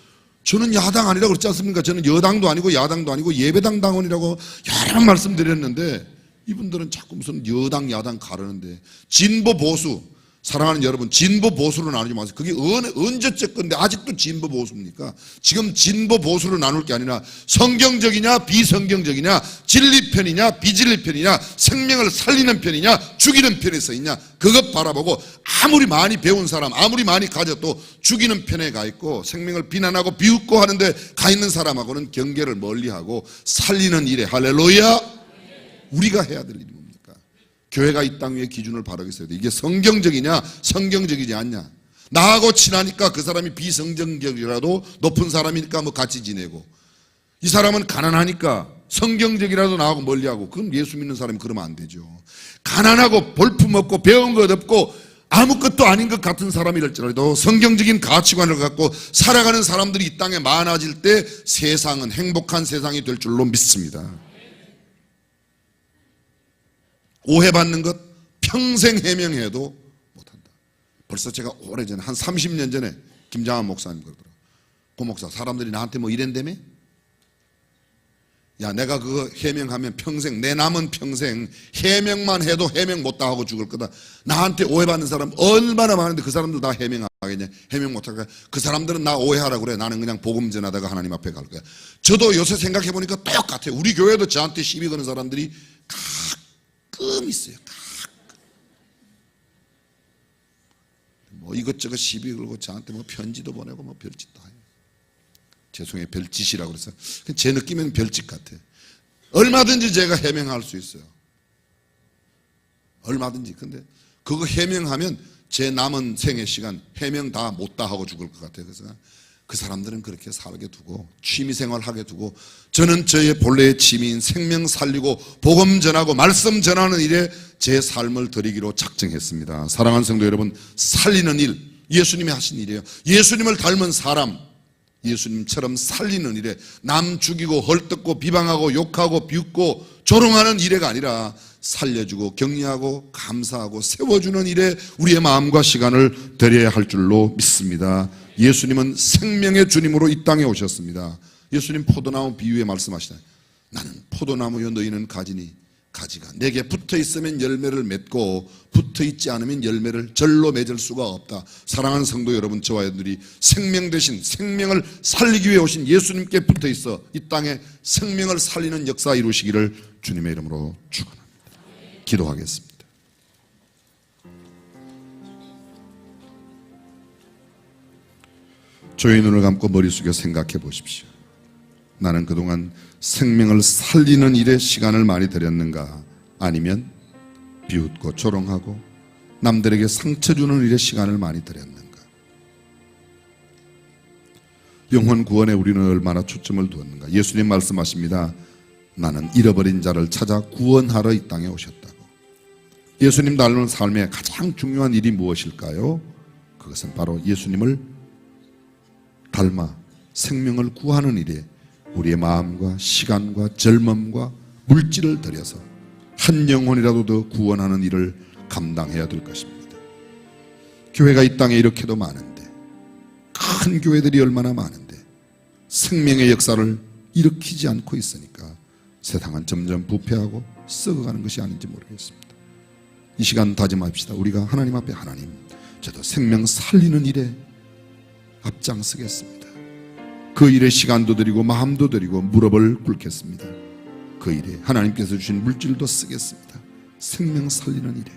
저는 야당 아니라고 그랬지 않습니까? 저는 여당도 아니고 야당도 아니고 예배당 당원이라고 여러 번 말씀드렸는데 이분들은 자꾸 무슨 여당 야당 가르는데 진보 보수 사랑하는 여러분 진보 보수로 나누지 마세요. 그게 언제적 건데 아직도 진보 보수입니까? 지금 진보 보수로 나눌 게 아니라 성경적이냐 비성경적이냐 진리편이냐 비진리편이냐 생명을 살리는 편이냐 죽이는 편에 서 있냐 그것 바라보고 아무리 많이 배운 사람 아무리 많이 가져도 죽이는 편에 가 있고 생명을 비난하고 비웃고 하는데 가 있는 사람하고는 경계를 멀리하고 살리는 일에 할렐루야 우리가 해야 될 일이 뭡니까? 교회가 이 땅 위에 기준을 바르게 있어야 돼. 이게 성경적이냐 성경적이지 않냐. 나하고 친하니까 그 사람이 비성경적이라도 높은 사람이니까 뭐 같이 지내고 이 사람은 가난하니까 성경적이라도 나하고 멀리하고 그럼 예수 믿는 사람이 그러면 안 되죠. 가난하고 볼품없고 배운 것 없고 아무것도 아닌 것 같은 사람이랄지라도 성경적인 가치관을 갖고 살아가는 사람들이 이 땅에 많아질 때 세상은 행복한 세상이 될 줄로 믿습니다. 오해받는 것 평생 해명해도 못한다. 벌써 제가 오래전에 한 30년 전에 김장한 목사님 그러더라고요. 고 목사 사람들이 나한테 뭐 이랬다며? 야 내가 그거 해명하면 평생 내 남은 평생 해명만 해도 해명 못다 하고 죽을 거다. 나한테 오해받는 사람 얼마나 많은데 그 사람들 다 해명하겠냐. 해명 못하겠냐. 그 사람들은 나 오해하라고 그래. 나는 그냥 복음 전하다가 하나님 앞에 갈 거야. 저도 요새 생각해보니까 똑같아요. 우리 교회도 저한테 시비 거는 사람들이 가끔 있어요. 가끔. 뭐 이것저것 시비 걸고 저한테 뭐 편지도 보내고 뭐 별짓도 해요. 죄송해요. 별짓이라고 그래서 제 느낌에는 별짓 같아요. 얼마든지 제가 해명할 수 있어요. 얼마든지. 근데 그거 해명하면 제 남은 생애 시간 해명 다 못다 하고 죽을 것 같아요. 그래서 그 사람들은 그렇게 살게 두고 취미생활 하게 두고 저는 저의 본래의 취미인 생명 살리고 복음 전하고 말씀 전하는 일에 제 삶을 드리기로 작정했습니다. 사랑하는 성도 여러분, 살리는 일 예수님이 하신 일이에요. 예수님을 닮은 사람 예수님처럼 살리는 일에 남 죽이고 헐뜯고 비방하고 욕하고 비웃고 조롱하는 일에가 아니라 살려주고 격려하고 감사하고 세워주는 일에 우리의 마음과 시간을 드려야 할 줄로 믿습니다. 예수님은 생명의 주님으로 이 땅에 오셨습니다. 예수님 포도나무 비유에 말씀하시다. 나는 포도나무여 너희는 가지니 가지가 내게 붙어 있으면 열매를 맺고 붙어 있지 않으면 열매를 절로 맺을 수가 없다. 사랑하는 성도 여러분, 저와 여러분들이 생명 대신 생명을 살리기 위해 오신 예수님께 붙어 있어 이 땅에 생명을 살리는 역사 이루시기를 주님의 이름으로 축원합니다. 기도하겠습니다. 저희 눈을 감고 머리 숙여 생각해 보십시오. 나는 그동안 생명을 살리는 일에 시간을 많이 들였는가? 아니면 비웃고 조롱하고 남들에게 상처 주는 일에 시간을 많이 들였는가? 영혼 구원에 우리는 얼마나 초점을 두었는가? 예수님 말씀하십니다. 나는 잃어버린 자를 찾아 구원하러 이 땅에 오셨다고. 예수님 닮은 삶의 가장 중요한 일이 무엇일까요? 그것은 바로 예수님을 닮아 생명을 구하는 일에 우리의 마음과 시간과 젊음과 물질을 들여서 한 영혼이라도 더 구원하는 일을 감당해야 될 것입니다. 교회가 이 땅에 이렇게도 많은데, 큰 교회들이 얼마나 많은데 생명의 역사를 일으키지 않고 있으니까 세상은 점점 부패하고 썩어가는 것이 아닌지 모르겠습니다. 이 시간 다짐합시다. 우리가 하나님 앞에, 하나님, 저도 생명 살리는 일에 앞장서겠습니다. 그 일에 시간도 드리고 마음도 드리고 무릎을 꿇겠습니다. 그 일에 하나님께서 주신 물질도 쓰겠습니다. 생명 살리는 일에.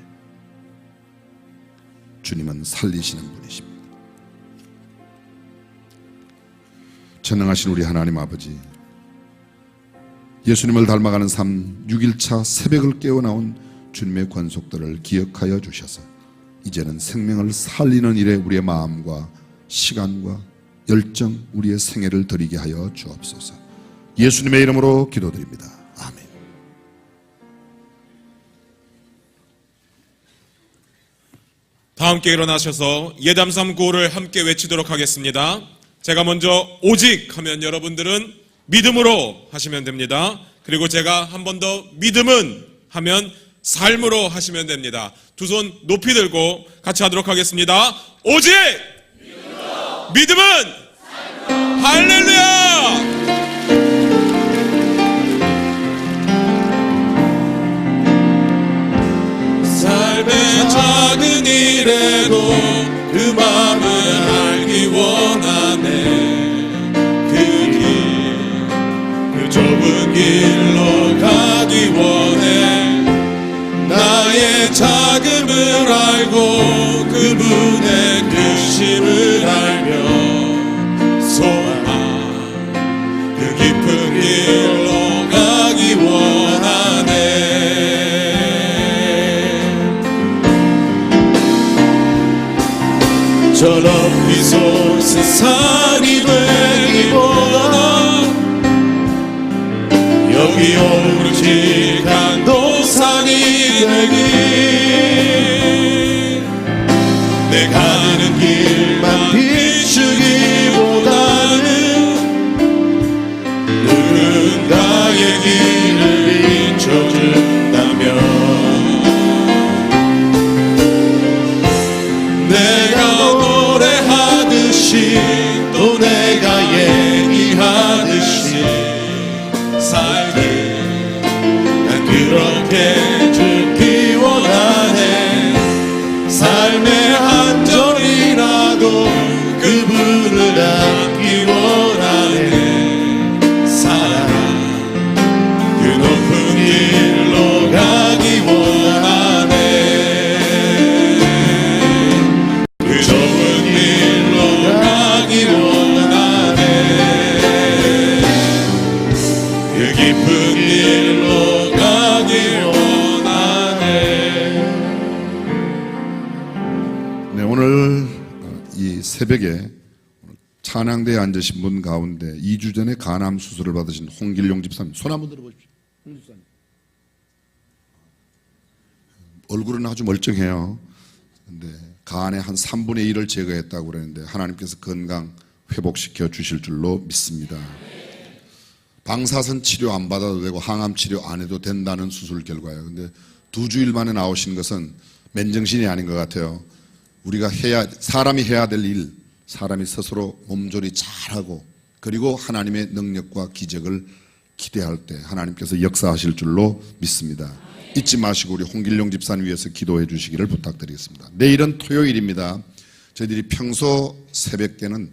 주님은 살리시는 분이십니다. 전능하신 우리 하나님 아버지, 예수님을 닮아가는 삶 6일차 새벽을 깨어나온 주님의 권속들을 기억하여 주셔서 이제는 생명을 살리는 일에 우리의 마음과 시간과 열정, 우리의 생애를 드리게 하여 주옵소서. 예수님의 이름으로 기도드립니다. 아멘. 다 함께 일어나셔서 예담삼 구호를 함께 외치도록 하겠습니다. 제가 먼저 오직 하면 여러분들은 믿음으로 하시면 됩니다. 그리고 제가 한 번 더 믿음은 하면 삶으로 하시면 됩니다. 두 손 높이 들고 같이 하도록 하겠습니다. 오직 믿음은 할렐루야! 삶의 작은 일에도 그 마음을 알기 원하네. 그 좁은 길로 가기 원해. 나의 자금을 알고 그분의 크심을 알며 소망 그 깊은 길로 가기 원하네. 저 높이 솟은 산이 되기보다 여기 오르직한 도산이 되기. 내 가는 길만 비추기보다는 누군가의 길을 비춰준다면 내가 노래하듯이 또 내가 얘기하듯이 살기 난 그렇게 죽기 원하네. 삶의 한 절이라도 그분을 닮기 원하네. 사랑 그 높은 길로 가기 원하네. 그 좁은 길로 가기 원하네. 그 깊은 길로 가기 원하네. 네, 오늘 이 새벽에 찬양대에 앉으신 분 가운데 2주 전에 간암 수술을 받으신 홍길용 집사님 손 한번 들어보십시오. 홍 집사님. 얼굴은 아주 멀쩡해요. 근데 간의 한 3분의 1을 제거했다고 그러는데 하나님께서 건강 회복시켜 주실 줄로 믿습니다. 방사선 치료 안 받아도 되고 항암 치료 안 해도 된다는 수술 결과예요. 근데 2주일 만에 나오신 것은 맨정신이 아닌 것 같아요. 우리가 사람이 해야 될 일, 사람이 스스로 몸조리 잘하고 그리고 하나님의 능력과 기적을 기대할 때 하나님께서 역사하실 줄로 믿습니다. 잊지 마시고 우리 홍길용 집사님 위해서 기도해 주시기를 부탁드리겠습니다. 내일은 토요일입니다. 저희들이 평소 새벽에는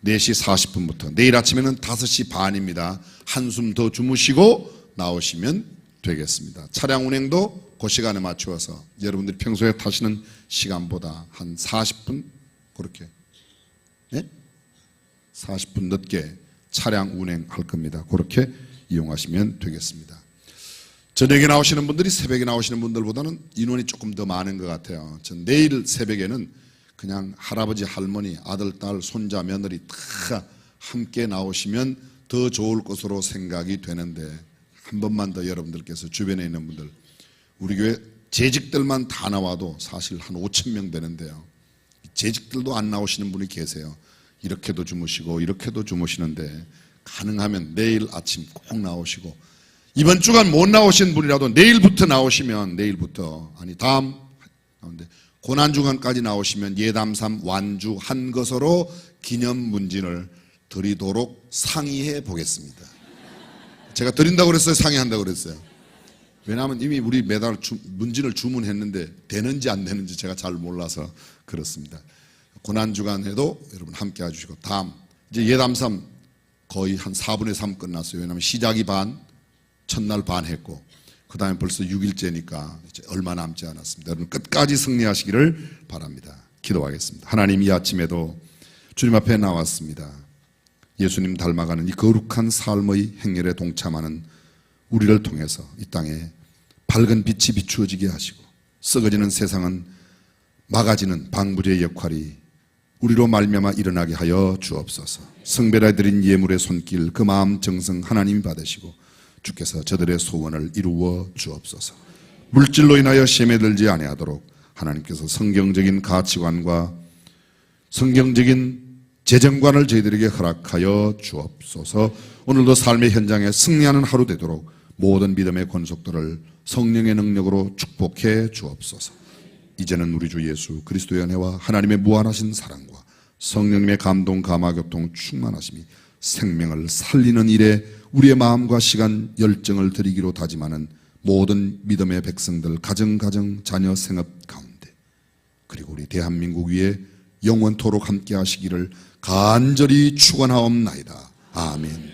4시 40분부터 내일 아침에는 5시 반입니다. 한숨 더 주무시고 나오시면 되겠습니다. 차량 운행도 그 시간에 맞추어서 여러분들이 평소에 타시는 시간보다 한 40분 그렇게 40분 늦게 차량 운행할 겁니다. 그렇게 이용하시면 되겠습니다. 저녁에 나오시는 분들이 새벽에 나오시는 분들보다는 인원이 조금 더 많은 것 같아요. 전 내일 새벽에는 그냥 할아버지, 할머니, 아들, 딸, 손자, 며느리 다 함께 나오시면 더 좋을 것으로 생각이 되는데, 한 번만 더 여러분들께서 주변에 있는 분들, 우리 교회 재직들만 다 나와도 사실 한 5천 명 되는데요. 재직들도 안 나오시는 분이 계세요. 이렇게도 주무시고 이렇게도 주무시는데, 가능하면 내일 아침 꼭 나오시고, 이번 주간 못 나오신 분이라도 내일부터 나오시면, 내일부터 아니 다음 가운데 고난주간까지 나오시면 예담삼 완주 한 것으로 기념 문진을 드리도록 상의해 보겠습니다. 제가 드린다고 그랬어요, 상의한다고 그랬어요? 왜냐하면 이미 우리 매달 문진을 주문했는데 되는지 안 되는지 제가 잘 몰라서 그렇습니다. 고난주간에도 여러분 함께 해주시고, 다음 이제 예담삼 거의 한 4분의 3 끝났어요. 왜냐하면 시작이 반, 첫날 반 했고, 그 다음에 벌써 6일째니까 이제 얼마 남지 않았습니다. 여러분 끝까지 승리하시기를 바랍니다. 기도하겠습니다. 하나님, 이 아침에도 주님 앞에 나왔습니다. 예수님 닮아가는 이 거룩한 삶의 행렬에 동참하는 우리를 통해서 이 땅에 밝은 빛이 비추어지게 하시고, 썩어지는 세상은 막아지는 방부제의 역할이 우리로 말미암아 일어나게 하여 주옵소서. 성배라 드린 예물의 손길, 그 마음 정성 하나님이 받으시고 주께서 저들의 소원을 이루어 주옵소서. 물질로 인하여 시험에 들지 아니하도록 하나님께서 성경적인 가치관과 성경적인 재정관을 저희들에게 허락하여 주옵소서. 오늘도 삶의 현장에 승리하는 하루 되도록 모든 믿음의 권속들을 성령의 능력으로 축복해 주옵소서. 이제는 우리 주 예수 그리스도의 은혜와 하나님의 무한하신 사랑과 성령님의 감동, 감화, 교통, 충만하심이 생명을 살리는 일에 우리의 마음과 시간, 열정을 드리기로 다짐하는 모든 믿음의 백성들, 가정, 자녀, 생업 가운데, 그리고 우리 대한민국 위에 영원토록 함께 하시기를 간절히 축원하옵나이다. 아멘.